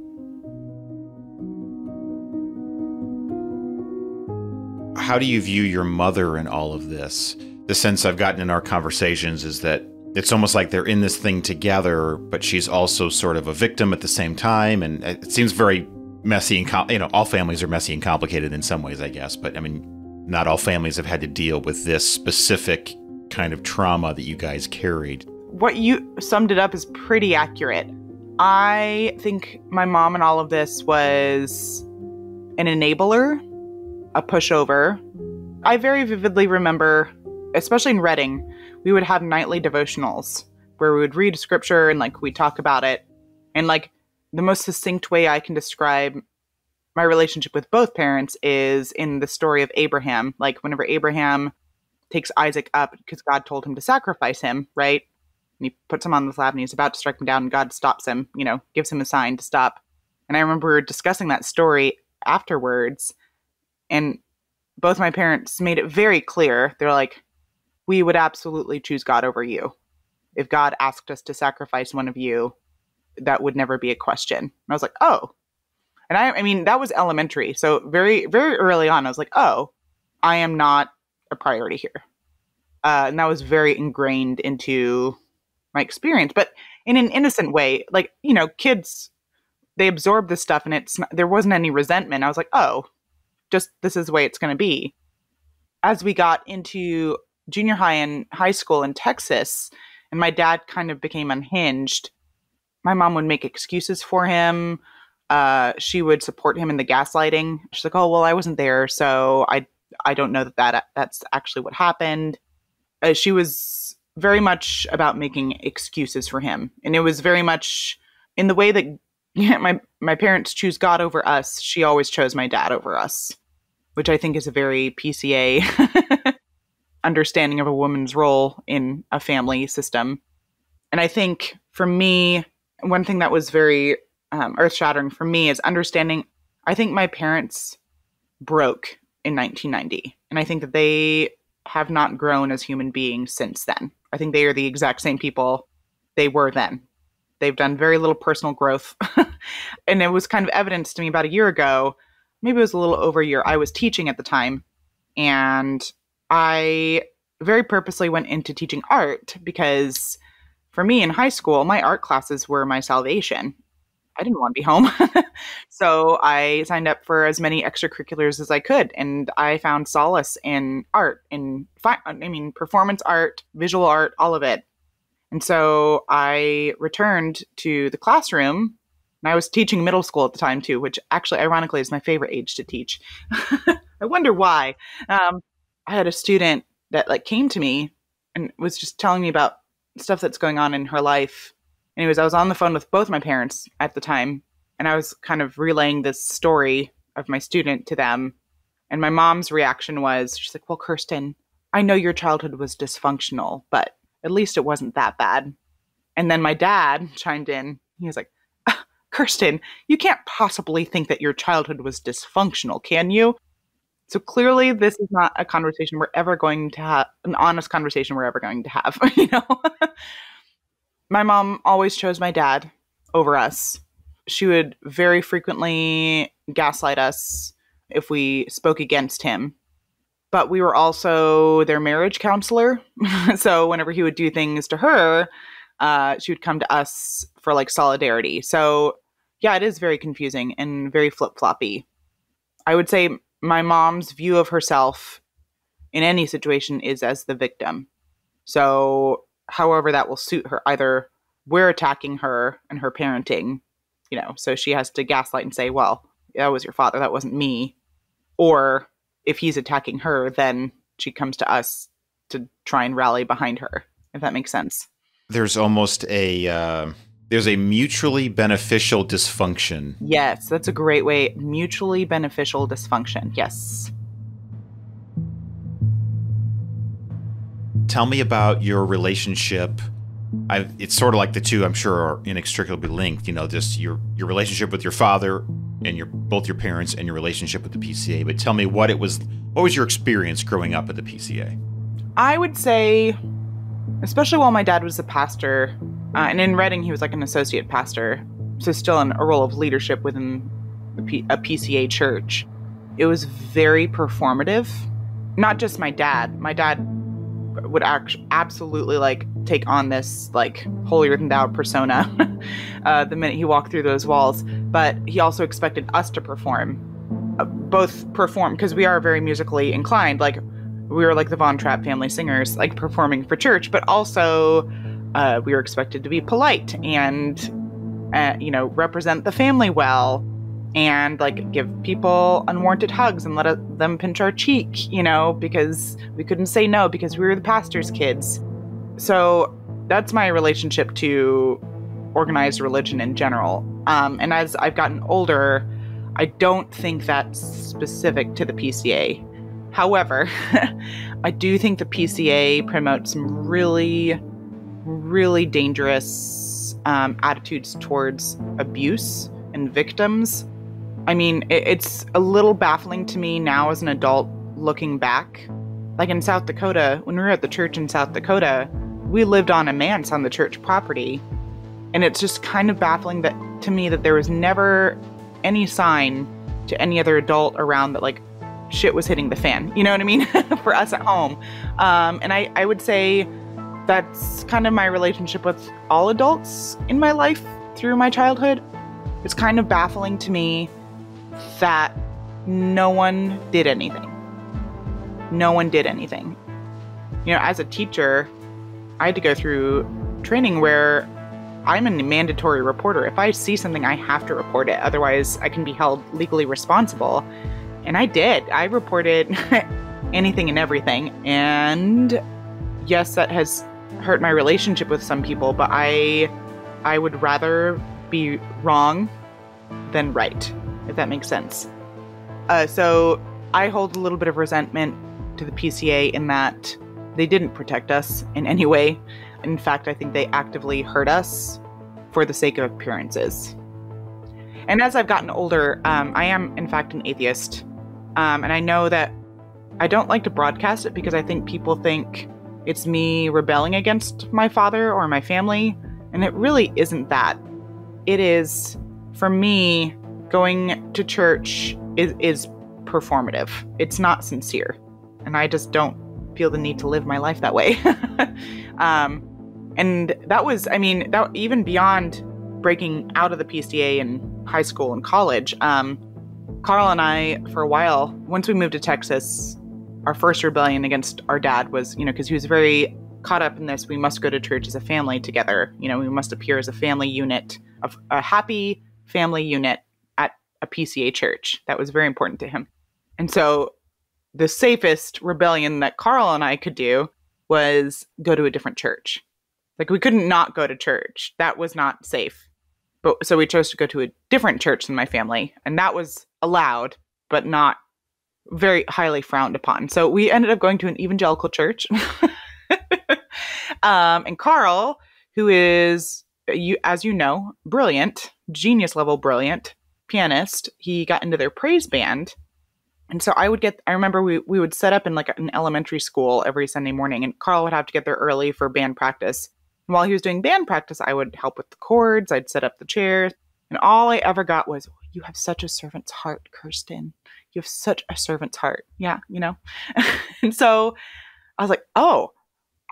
How do you view your mother in all of this? The sense I've gotten in our conversations is that it's almost like they're in this thing together, but she's also sort of a victim at the same time. And it seems very messy and, all families are messy and complicated in some ways, I guess. But I mean, not all families have had to deal with this specific kind of trauma that you guys carried. What you summed it up is pretty accurate. I think my mom in all of this was an enabler, a pushover. I very vividly remember, especially in Reading, we would have nightly devotionals where we would read scripture and like we'd talk about it. And like the most succinct way I can describe my relationship with both parents is in the story of Abraham. Like whenever Abraham takes Isaac up because God told him to sacrifice him, right? And he puts him on the slab and he's about to strike him down and God stops him, gives him a sign to stop. And I remember discussing that story afterwards, and both my parents made it very clear. They're like, we would absolutely choose God over you. If God asked us to sacrifice one of you, that would never be a question. And I was like, oh. And I mean, that was elementary. So very, very early on, I was like, oh, I am not a priority here. And that was very ingrained into my experience, but in an innocent way. Like, kids, they absorb this stuff and there wasn't any resentment. I was like, oh, just this is the way it's going to be. As we got into junior high and high school in Texas, and my dad kind of became unhinged, my mom would make excuses for him. She would support him in the gaslighting. She's like, oh, well, I wasn't there, so I don't know that's actually what happened. She was very much about making excuses for him. And it was very much in the way that my parents choose God over us. She always chose my dad over us, which I think is a very PCA understanding of a woman's role in a family system. And I think for me, one thing that was very earth-shattering for me is understanding, I think my parents broke in 1990. And I think that they have not grown as human beings since then. I think they are the exact same people they were then. They've done very little personal growth. And it was kind of evidenced to me about a year ago, maybe it was a little over a year. I was teaching at the time, and I very purposely went into teaching art because for me in high school, my art classes were my salvation. I didn't want to be home. So I signed up for as many extracurriculars as I could. And I found solace in art, performance art, visual art, all of it. And so I returned to the classroom, and I was teaching middle school at the time too, which actually, ironically, is my favorite age to teach. I wonder why. I had a student that came to me and was just telling me about stuff that's going on in her life. Anyways, I was on the phone with both my parents at the time, and I was kind of relaying this story of my student to them. And my mom's reaction was, she's like, well, Kirsten, I know your childhood was dysfunctional, but at least it wasn't that bad. And then my dad chimed in. He was like, Kirsten, you can't possibly think that your childhood was dysfunctional, can you? So clearly this is not a conversation we're ever going to have, an honest conversation we're ever going to have, My mom always chose my dad over us. She would very frequently gaslight us if we spoke against him. But we were also their marriage counselor. So whenever he would do things to her, she would come to us for solidarity. So yeah, it is very confusing and very flip-floppy. I would say my mom's view of herself in any situation is as the victim. So however that will suit her, either we're attacking her and her parenting, so she has to gaslight and say, well, that was your father, that wasn't me. Or if he's attacking her, then she comes to us to try and rally behind her, if that makes sense. There's almost there's a mutually beneficial dysfunction. Yes, that's a great way. Mutually beneficial dysfunction. Yes. Tell me about your relationship. It's sort of like the two, I'm sure, are inextricably linked. Just your relationship with your father and both your parents and your relationship with the PCA. But tell me what was your experience growing up at the PCA? I would say, especially while my dad was a pastor, and in Reading he was an associate pastor, so still in a role of leadership within a PCA church. It was very performative. Not just my dad. My dad would absolutely take on this holier than thou persona the minute he walked through those walls. But he also expected us to perform, because we are very musically inclined. We were the Von Trapp family singers, performing for church, but also we were expected to be polite and represent the family well, and give people unwarranted hugs and let them pinch our cheek, because we couldn't say no because we were the pastor's kids. So that's my relationship to organized religion in general. And as I've gotten older, I don't think that's specific to the PCA. However, I do think the PCA promotes some really, really dangerous attitudes towards abuse and victims. I mean, it's a little baffling to me now as an adult looking back. In South Dakota, when we were at the church in South Dakota, we lived on a manse on the church property. And it's just kind of baffling to me that there was never any sign to any other adult around that shit was hitting the fan. You know what I mean? For us at home. And I would say that's kind of my relationship with all adults in my life through my childhood. It's kind of baffling to me that no one did anything. No one did anything. As a teacher, I had to go through training where I'm a mandatory reporter. If I see something, I have to report it. Otherwise, I can be held legally responsible. And I did. I reported anything and everything. And yes, that has hurt my relationship with some people, but I would rather be wrong than right, if that makes sense. So I hold a little bit of resentment to the PCA in that they didn't protect us in any way. In fact, I think they actively hurt us for the sake of appearances. And as I've gotten older, I am, in fact, an atheist. And I know that I don't like to broadcast it because I think people think it's me rebelling against my father or my family. And it really isn't that. It is, for me, going to church is performative. It's not sincere. And I just don't feel the need to live my life that way. And that was, that even beyond breaking out of the PCA in high school and college, Karl and I, for a while, once we moved to Texas, our first rebellion against our dad was, because he was very caught up in this, we must go to church as a family together. We must appear as a family unit, a happy family unit at a PCA church. That was very important to him. And so the safest rebellion that Karl and I could do was go to a different church. Like, we couldn't not go to church. That was not safe. But so we chose to go to a different church than my family, and that was allowed, but not very highly frowned upon. So we ended up going to an evangelical church. And Karl, who is, as you know, brilliant, genius level brilliant pianist, he got into their praise band. And so I remember we would set up in like an elementary school every Sunday morning, and Karl would have to get there early for band practice. And while he was doing band practice, I would help with the chords. I'd set up the chairs. And all I ever got was, "You have such a servant's heart, Kirsten. You have such a servant's heart." Yeah, And so I was like, oh,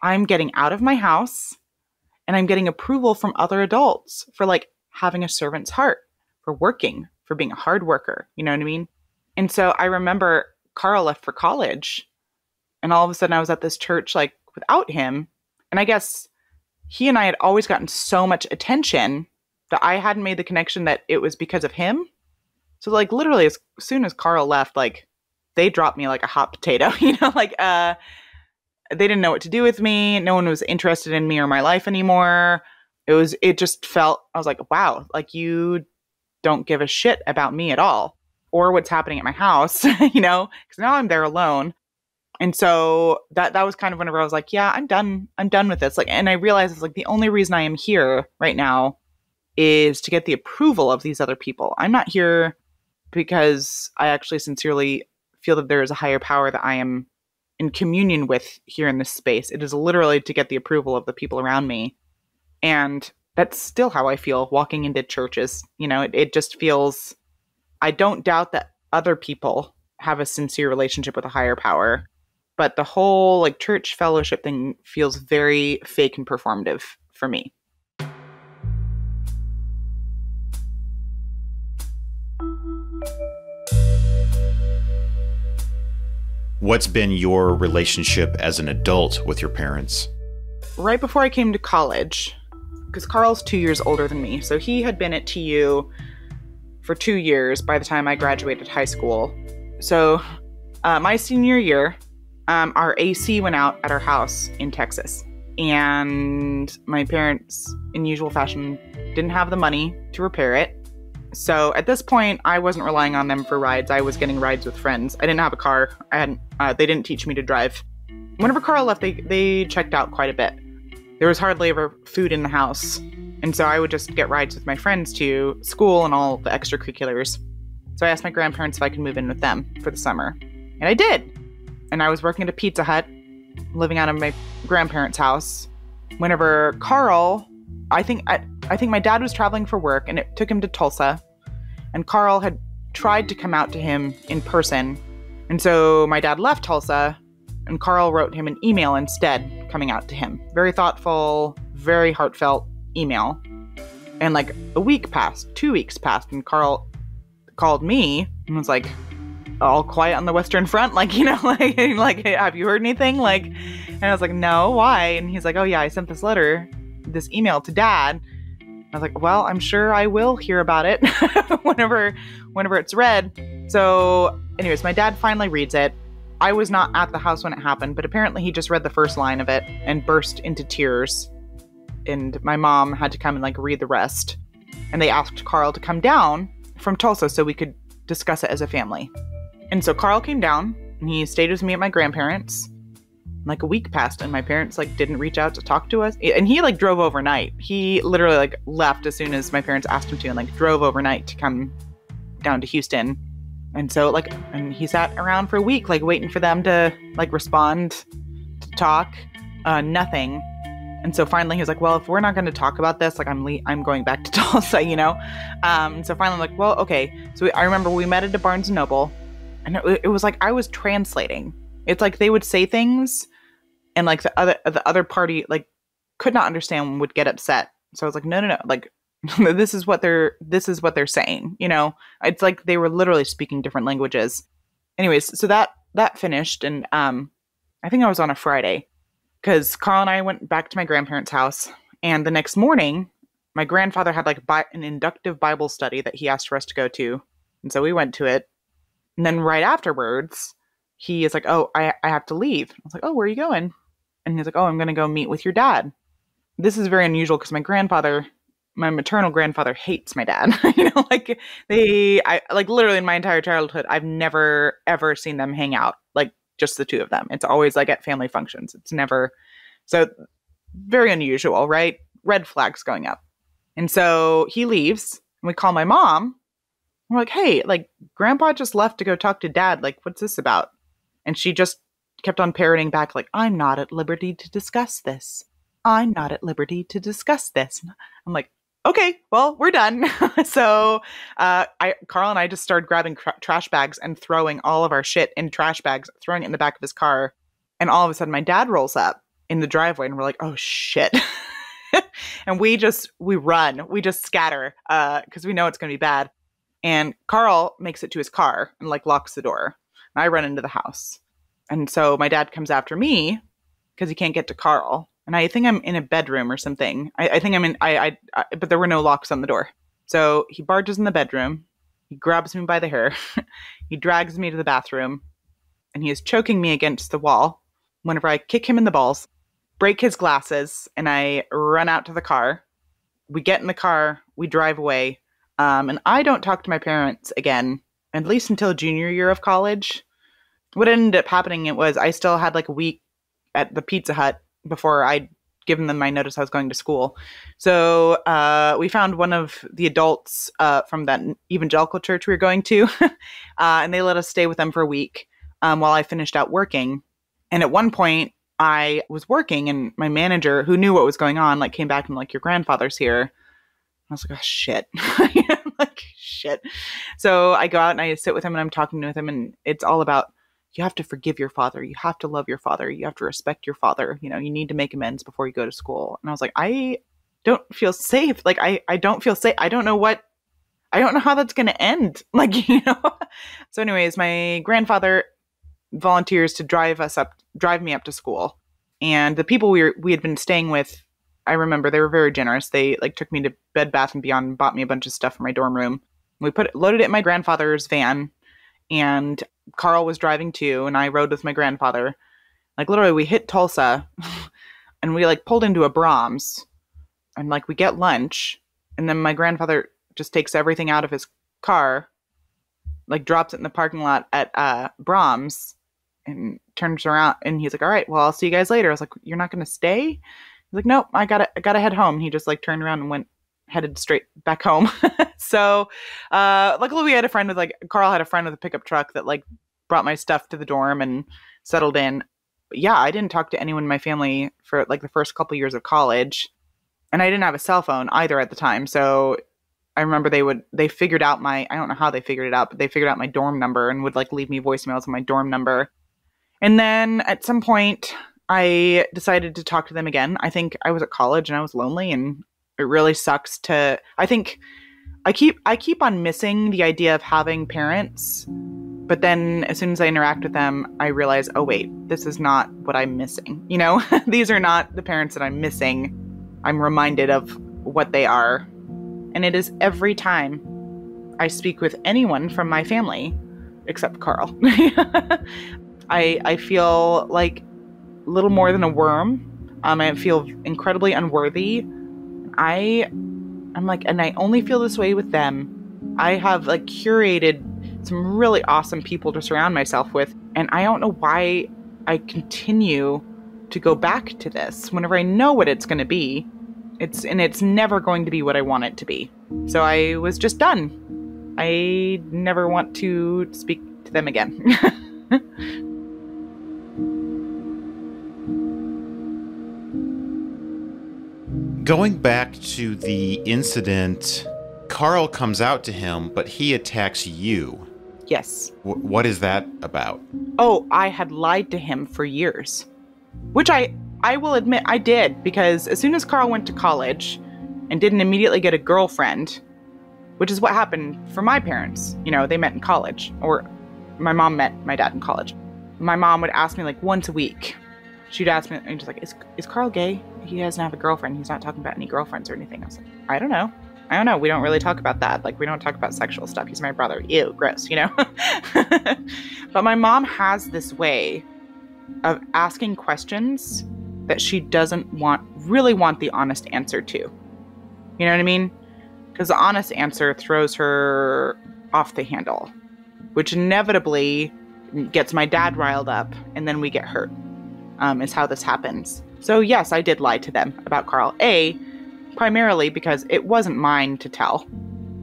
I'm getting out of my house and I'm getting approval from other adults for like having a servant's heart, for working, for being a hard worker. You know what I mean? And so I remember Karl left for college, and all of a sudden I was at this church like without him. And I guess he and I had always gotten so much attention that I hadn't made the connection that it was because of him. So like literally as soon as Karl left, like they dropped me like a hot potato, they didn't know what to do with me. No one was interested in me or my life anymore. It just felt, I was like, wow, like you don't give a shit about me at all or what's happening at my house, because now I'm there alone. And so that was kind of whenever I was like, yeah, I'm done with this. Like, and I realized it's like the only reason I am here right now is to get the approval of these other people. I'm not here because I actually sincerely feel that there is a higher power that I am in communion with here in this space. It is literally to get the approval of the people around me. And that's still how I feel walking into churches. It just feels, I don't doubt that other people have a sincere relationship with a higher power, but the whole like church fellowship thing feels very fake and performative for me. What's been your relationship as an adult with your parents? Right before I came to college, because Karl's 2 years older than me, so he had been at TU for 2 years by the time I graduated high school. So my senior year, our AC went out at our house in Texas. And my parents, in usual fashion, didn't have the money to repair it. So at this point, I wasn't relying on them for rides. I was getting rides with friends. I didn't have a car. They didn't teach me to drive. Whenever Karl left, they checked out quite a bit. There was hardly ever food in the house. And so I would just get rides with my friends to school and all the extracurriculars. So I asked my grandparents if I could move in with them for the summer. And I did. And I was working at a Pizza Hut, living out of my grandparents' house. Whenever Karl, I think my dad was traveling for work, and it took him to Tulsa. And Karl had tried to come out to him in person. And so my dad left Tulsa, and Karl wrote him an email instead, coming out to him. Very thoughtful, very heartfelt email. And like a week passed, 2 weeks passed, and Karl called me and was like, all quiet on the Western Front, like, like, hey, have you heard anything? Like, and I was like, no, why? And he's like, oh yeah, I sent this email to Dad. I was like, well, I'm sure I will hear about it whenever it's read. So anyways, my dad finally reads it. I was not at the house when it happened, but apparently he just read the first line of it and burst into tears. And my mom had to come and like read the rest. And they asked Karl to come down from Tulsa so we could discuss it as a family. And so Karl came down and he stayed with me at my grandparents. Like a week passed and my parents like didn't reach out to talk to us. And he like drove overnight. He literally like left as soon as my parents asked him to and like drove overnight to come down to Houston. And so and he sat around for a week, like waiting for them to like respond, to talk, nothing. And so finally he was like, well, if we're not going to talk about this, like I'm going back to Tulsa, So finally I'm like, well, okay. So I remember we met at a Barnes & Noble. And it was like I was translating. It's like they would say things and like the other party like could not understand, would get upset. So I was like, no. Like This is what they're saying, you know? It's like they were literally speaking different languages. Anyways, so that finished, and I think I was on a Friday, because Carl and I went back to my grandparents' house, and the next morning, my grandfather had like an inductive Bible study that he asked for us to go to, and so we went to it. And then right afterwards, he is like, "Oh, I have to leave." I was like, "Oh, where are you going?" And he's like, "Oh, I'm going to go meet with your dad." This is very unusual because my maternal grandfather hates my dad. You know, like like literally in my entire childhood, I've never ever seen them hang out, like just the two of them. It's always like at family functions. It's never, so very unusual, right? Red flags going up. And so he leaves, and we call my mom. We're like, "Hey, like grandpa just left to go talk to dad. Like, what's this about?" And she just kept on parroting back, like, "I'm not at liberty to discuss this. I'm not at liberty to discuss this." I'm like, "Okay, well, we're done." So Carl and I just started grabbing trash bags and throwing all of our shit in trash bags, throwing it in the back of his car. And all of a sudden, my dad rolls up in the driveway, and we're like, "Oh, shit." And we run. We just scatter because we know it's going to be bad. And Carl makes it to his car and like locks the door. And I run into the house. And so my dad comes after me because he can't get to Carl. And I think I'm in a bedroom or something. I think I'm in, but there were no locks on the door. So he barges in the bedroom. He grabs me by the hair. He drags me to the bathroom. And he is choking me against the wall. Whenever I kick him in the balls, break his glasses, and I run out to the car. We get in the car. We drive away. And I don't talk to my parents again, at least until junior year of college. What ended up happening, was I still had like a week at the Pizza Hut before I'd given them my notice I was going to school. So we found one of the adults from that evangelical church we were going to, and they let us stay with them for a week while I finished out working. And at one point, I was working, and my manager, who knew what was going on, like came back and like, "Your grandfather's here." I was like, "Oh, shit." Like, shit. So I go out and I sit with him, and I'm talking with him, and it's all about, you have to forgive your father. You have to love your father. You have to respect your father. You know, you need to make amends before you go to school. And I was like, I don't feel safe. Like, I don't feel safe. I don't know how that's going to end. Like, you know? So anyways, my grandfather volunteers to drive me up to school. And the people we had been staying with, I remember they were very generous. They like took me to Bed Bath & Beyond and bought me a bunch of stuff for my dorm room. We loaded it in my grandfather's van, and Carl was driving too, and I rode with my grandfather. Like literally we hit Tulsa and we like pulled into a Brahms, and like we get lunch, and then my grandfather just takes everything out of his car, like drops it in the parking lot at Brahms, and turns around, and he's like, "All right, well, I'll see you guys later." I was like, "You're not going to stay?" He's like, "Nope, I gotta head home." And he just like turned around and headed straight back home. So luckily we had Carl had a friend with a pickup truck that like brought my stuff to the dorm and settled in. But yeah, I didn't talk to anyone in my family for like the first couple years of college, and I didn't have a cell phone either at the time. So I remember they figured out I don't know how they figured it out, but they figured out my dorm number and would like leave me voicemails on my dorm number. And then at some point I decided to talk to them again. I think I was at college and I was lonely, and it really sucks I think I keep on missing the idea of having parents, but then as soon as I interact with them, I realize, oh wait, this is not what I'm missing. You know, these are not the parents that I'm missing. I'm reminded of what they are. And it is every time I speak with anyone from my family, except Carl. I feel like little more than a worm. I feel incredibly unworthy. I'm like, and I only feel this way with them. I have like curated some really awesome people to surround myself with, and I don't know why I continue to go back to this whenever I know what it's going to be. It's never going to be what I want it to be. So I was just done. I never want to speak to them again. Going back to the incident, Carl comes out to him, but he attacks you. Yes. What is that about? Oh, I had lied to him for years, which I will admit I did, because as soon as Carl went to college, and didn't immediately get a girlfriend, which is what happened for my parents. You know, they met in college, or my mom met my dad in college. My mom would ask me like once a week. She'd ask me, and just like, is Karl gay? He doesn't have a girlfriend. He's not talking about any girlfriends or anything. I was like, I don't know. We don't really talk about that. Like, we don't talk about sexual stuff. He's my brother. Ew, gross, you know? But my mom has this way of asking questions that she doesn't really want the honest answer to. You know what I mean? Because the honest answer throws her off the handle, which inevitably gets my dad riled up, and then we get hurt, is how this happens. So yes, I did lie to them about Karl. Primarily because it wasn't mine to tell.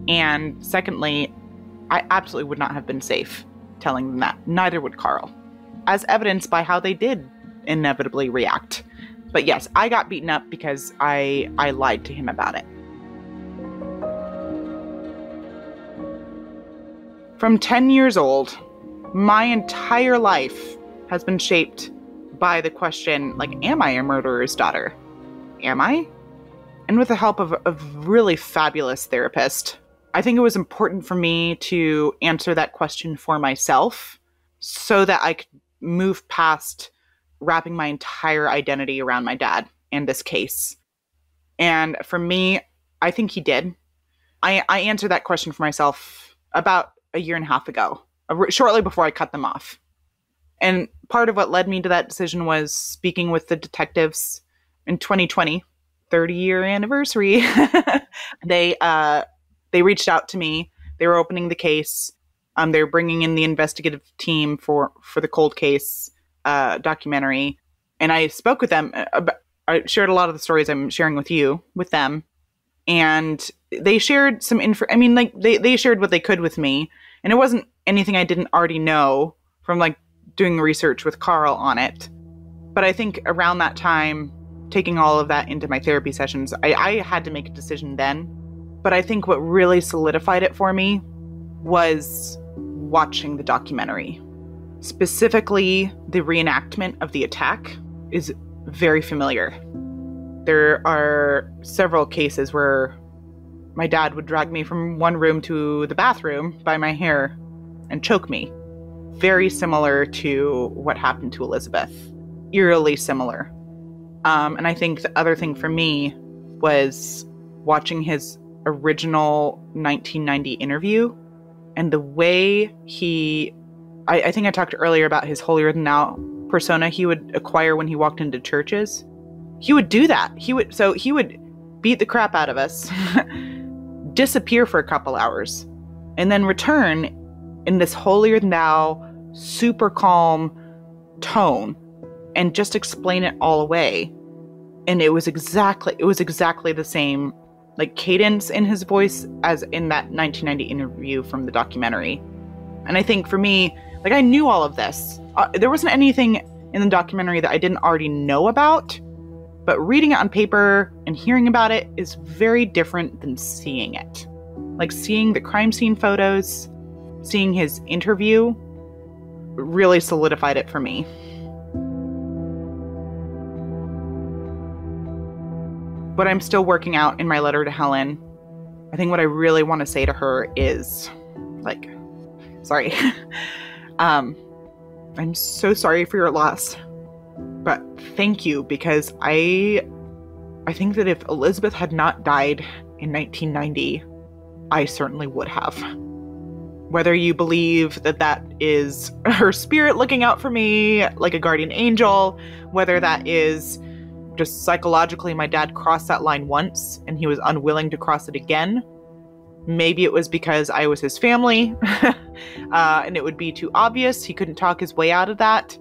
And secondly, I absolutely would not have been safe telling them that. Neither would Karl, as evidenced by how they did inevitably react. But yes, I got beaten up because I lied to him about it. From 10 years old, my entire life has been shaped by the question, like, am I a murderer's daughter? Am I? And with the help of a really fabulous therapist, I think it was important for me to answer that question for myself so that I could move past wrapping my entire identity around my dad and this case. And for me, I think he did. I answered that question for myself about a year and a half ago, shortly before I cut them off. And part of what led me to that decision was speaking with the detectives in 2020. 30-year anniversary. They reached out to me. They were opening the case. They were bringing in the investigative team for the cold case documentary. And I spoke with them. I shared a lot of the stories I'm sharing with them. And they shared some info. I mean, like, they shared what they could with me. And it wasn't anything I didn't already know from, like, doing research with Karl on it. But I think around that time, taking all of that into my therapy sessions, I had to make a decision then. But I think what really solidified it for me was watching the documentary. Specifically, the reenactment of the attack is very familiar. There are several cases where my dad would drag me from one room to the bathroom by my hair and choke me. Very similar to what happened to Elizabeth. Eerily similar. And I think the other thing for me was watching his original 1990 interview and the way I think I talked earlier about his holier-than-thou persona he would acquire when he walked into churches. He would do that. He would beat the crap out of us, disappear for a couple hours, and then return in this holier-than-thou, super calm tone and just explain it all away. And it was exactly the same, like, cadence in his voice as in that 1990 interview from the documentary. And I think for me, like, I knew all of this. There wasn't anything in the documentary that I didn't already know about, but reading it on paper and hearing about it is very different than seeing it. Like, seeing the crime scene photos, seeing his interview really solidified it for me. What I'm still working out in my letter to Helen, I think what I really want to say to her is, like, sorry. I'm so sorry for your loss, but thank you, because I think that if Elizabeth had not died in 1990, I certainly would have. Whether you believe that that is her spirit looking out for me like a guardian angel, whether that is just psychologically my dad crossed that line once and he was unwilling to cross it again. Maybe it was because I was his family and it would be too obvious. He couldn't talk his way out of that.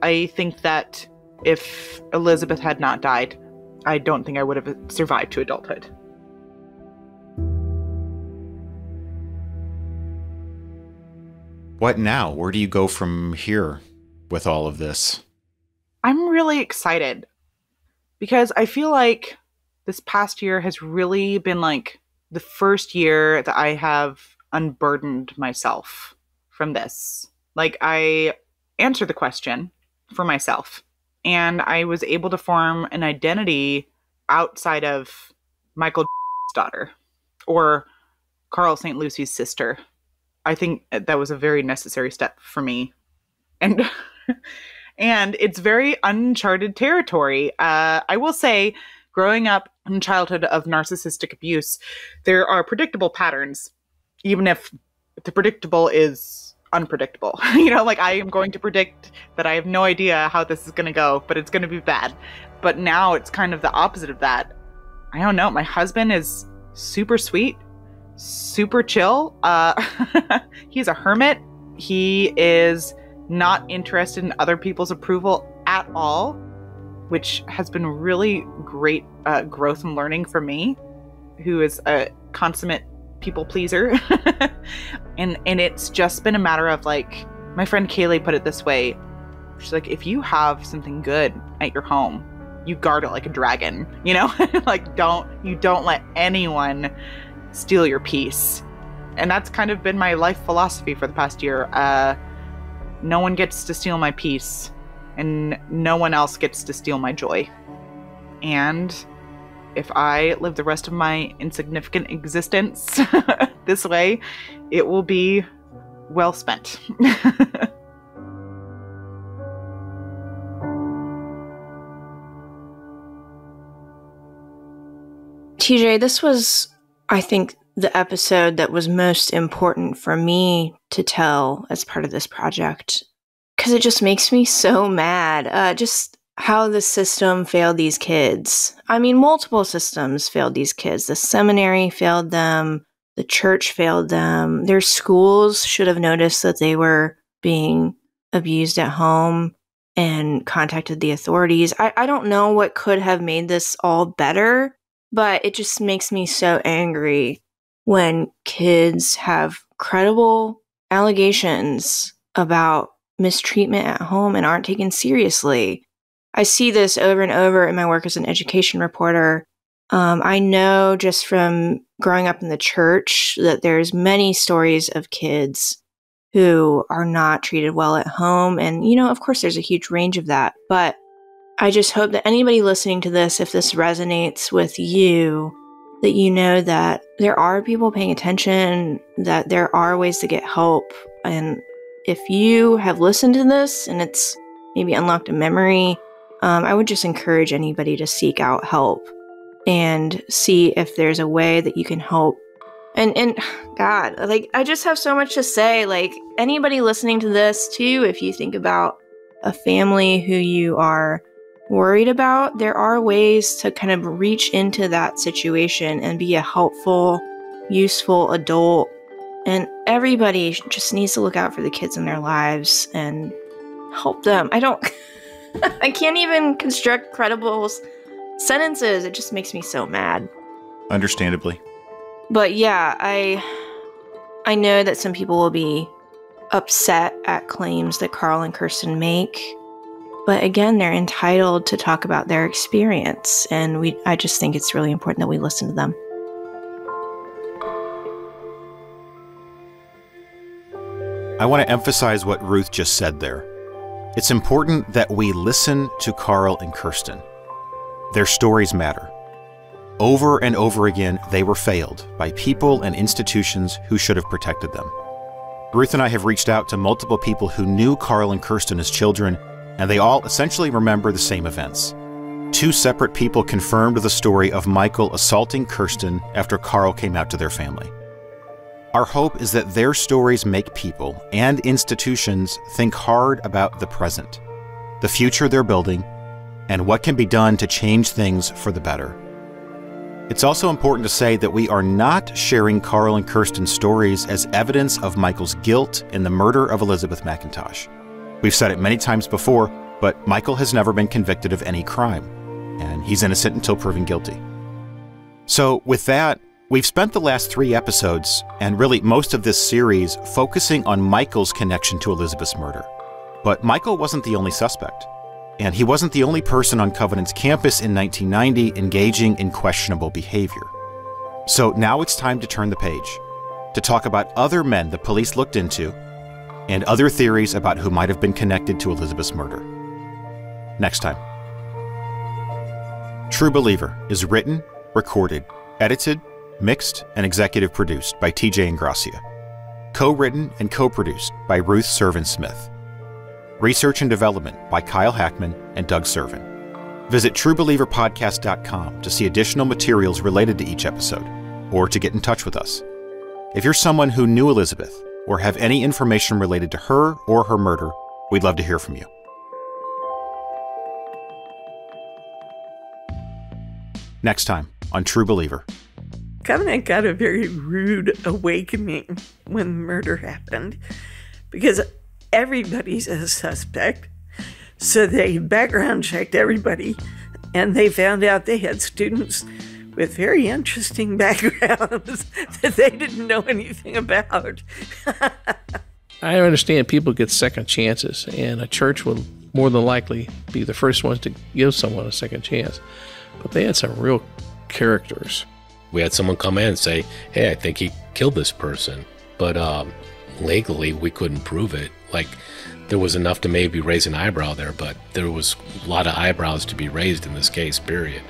I think that if Elizabeth had not died, I don't think I would have survived to adulthood. What now? Where do you go from here with all of this? I'm really excited because I feel like this past year has really been like the first year that I have unburdened myself from this. Like, I answered the question for myself and I was able to form an identity outside of Michael daughter, or Karl St. Lucy's sister. I think that was a very necessary step for me. And and it's very uncharted territory. I will say, growing up in childhood of narcissistic abuse, there are predictable patterns, even if the predictable is unpredictable. Like I am going to predict that I have no idea how this is going to go, but it's going to be bad. But now it's kind of the opposite of that. I don't know. My husband is super sweet, super chill. He's a hermit. He is not interested in other people's approval at all, which has been really great growth and learning for me, who is a consummate people pleaser. and it's just been a matter of like, my friend Kaylee put it this way. She's like, if you have something good at your home, you guard it like a dragon, like you don't let anyone steal your peace. And that's kind of been my life philosophy for the past year. No one gets to steal my peace, and no one else gets to steal my joy. And if I live the rest of my insignificant existence this way, it will be well spent. TJ, this was, I think, the episode that was most important for me to tell as part of this project, because it just makes me so mad. Just how the system failed these kids. I mean, multiple systems failed these kids. The seminary failed them. The church failed them. Their schools should have noticed that they were being abused at home and contacted the authorities. I don't know what could have made this all better, but it just makes me so angry when kids have credible allegations about mistreatment at home and aren't taken seriously. I see this over and over in my work as an education reporter. I know just from growing up in the church that there's many stories of kids who are not treated well at home. And, of course, there's a huge range of that. But I just hope that anybody listening to this, if this resonates with you, that you know that there are people paying attention, that there are ways to get help. And if you have listened to this and it's maybe unlocked a memory, I would just encourage anybody to seek out help and see if there's a way that you can help. And God, like, I just have so much to say. Like, anybody listening to this too, if you think about a family who you are worried about, there are ways to kind of reach into that situation and be a helpful, useful adult. And everybody just needs to look out for the kids in their lives and help them. I can't even construct credible sentences. It just makes me so mad. Understandably. But yeah, I know that some people will be upset at claims that Karl and Kirsten make. But again, they're entitled to talk about their experience, and I just think it's really important that we listen to them. I want to emphasize what Ruth just said there. It's important that we listen to Karl and Kirsten. Their stories matter. Over and over again, they were failed by people and institutions who should have protected them. Ruth and I have reached out to multiple people who knew Karl and Kirsten as children, and they all essentially remember the same events. Two separate people confirmed the story of Michael assaulting Kirsten after Karl came out to their family. Our hope is that their stories make people and institutions think hard about the present, the future they're building, and what can be done to change things for the better. It's also important to say that we are not sharing Karl and Kirsten's stories as evidence of Michael's guilt in the murder of Elizabeth Mackintosh. We've said it many times before, but Michael has never been convicted of any crime, and he's innocent until proven guilty. So with that, we've spent the last 3 episodes, and really most of this series, focusing on Michael's connection to Elizabeth's murder. But Michael wasn't the only suspect, and he wasn't the only person on Covenant's campus in 1990 engaging in questionable behavior. So now it's time to turn the page, to talk about other men the police looked into, and other theories about who might have been connected to Elizabeth's murder. Next time. True Believer is written, recorded, edited, Mixed and executive produced by TJ Ingracia. Co-written and co-produced by Ruth Servin-Smith. Research and development by Kyle Hackman and Doug Servin. Visit TrueBelieverPodcast.com to see additional materials related to each episode, or to get in touch with us. If you're someone who knew Elizabeth, or have any information related to her or her murder, we'd love to hear from you. Next time on True Believer. Covenant got a very rude awakening when the murder happened because everybody's a suspect. So they background checked everybody, and they found out they had students with very interesting backgrounds that they didn't know anything about. I understand people get second chances, and a church will more than likely be the first ones to give someone a second chance. But they had some real characters. We had someone come in and say, hey, I think he killed this person. But legally, we couldn't prove it. Like, there was enough to maybe raise an eyebrow there, but there was a lot of eyebrows to be raised in this case, period.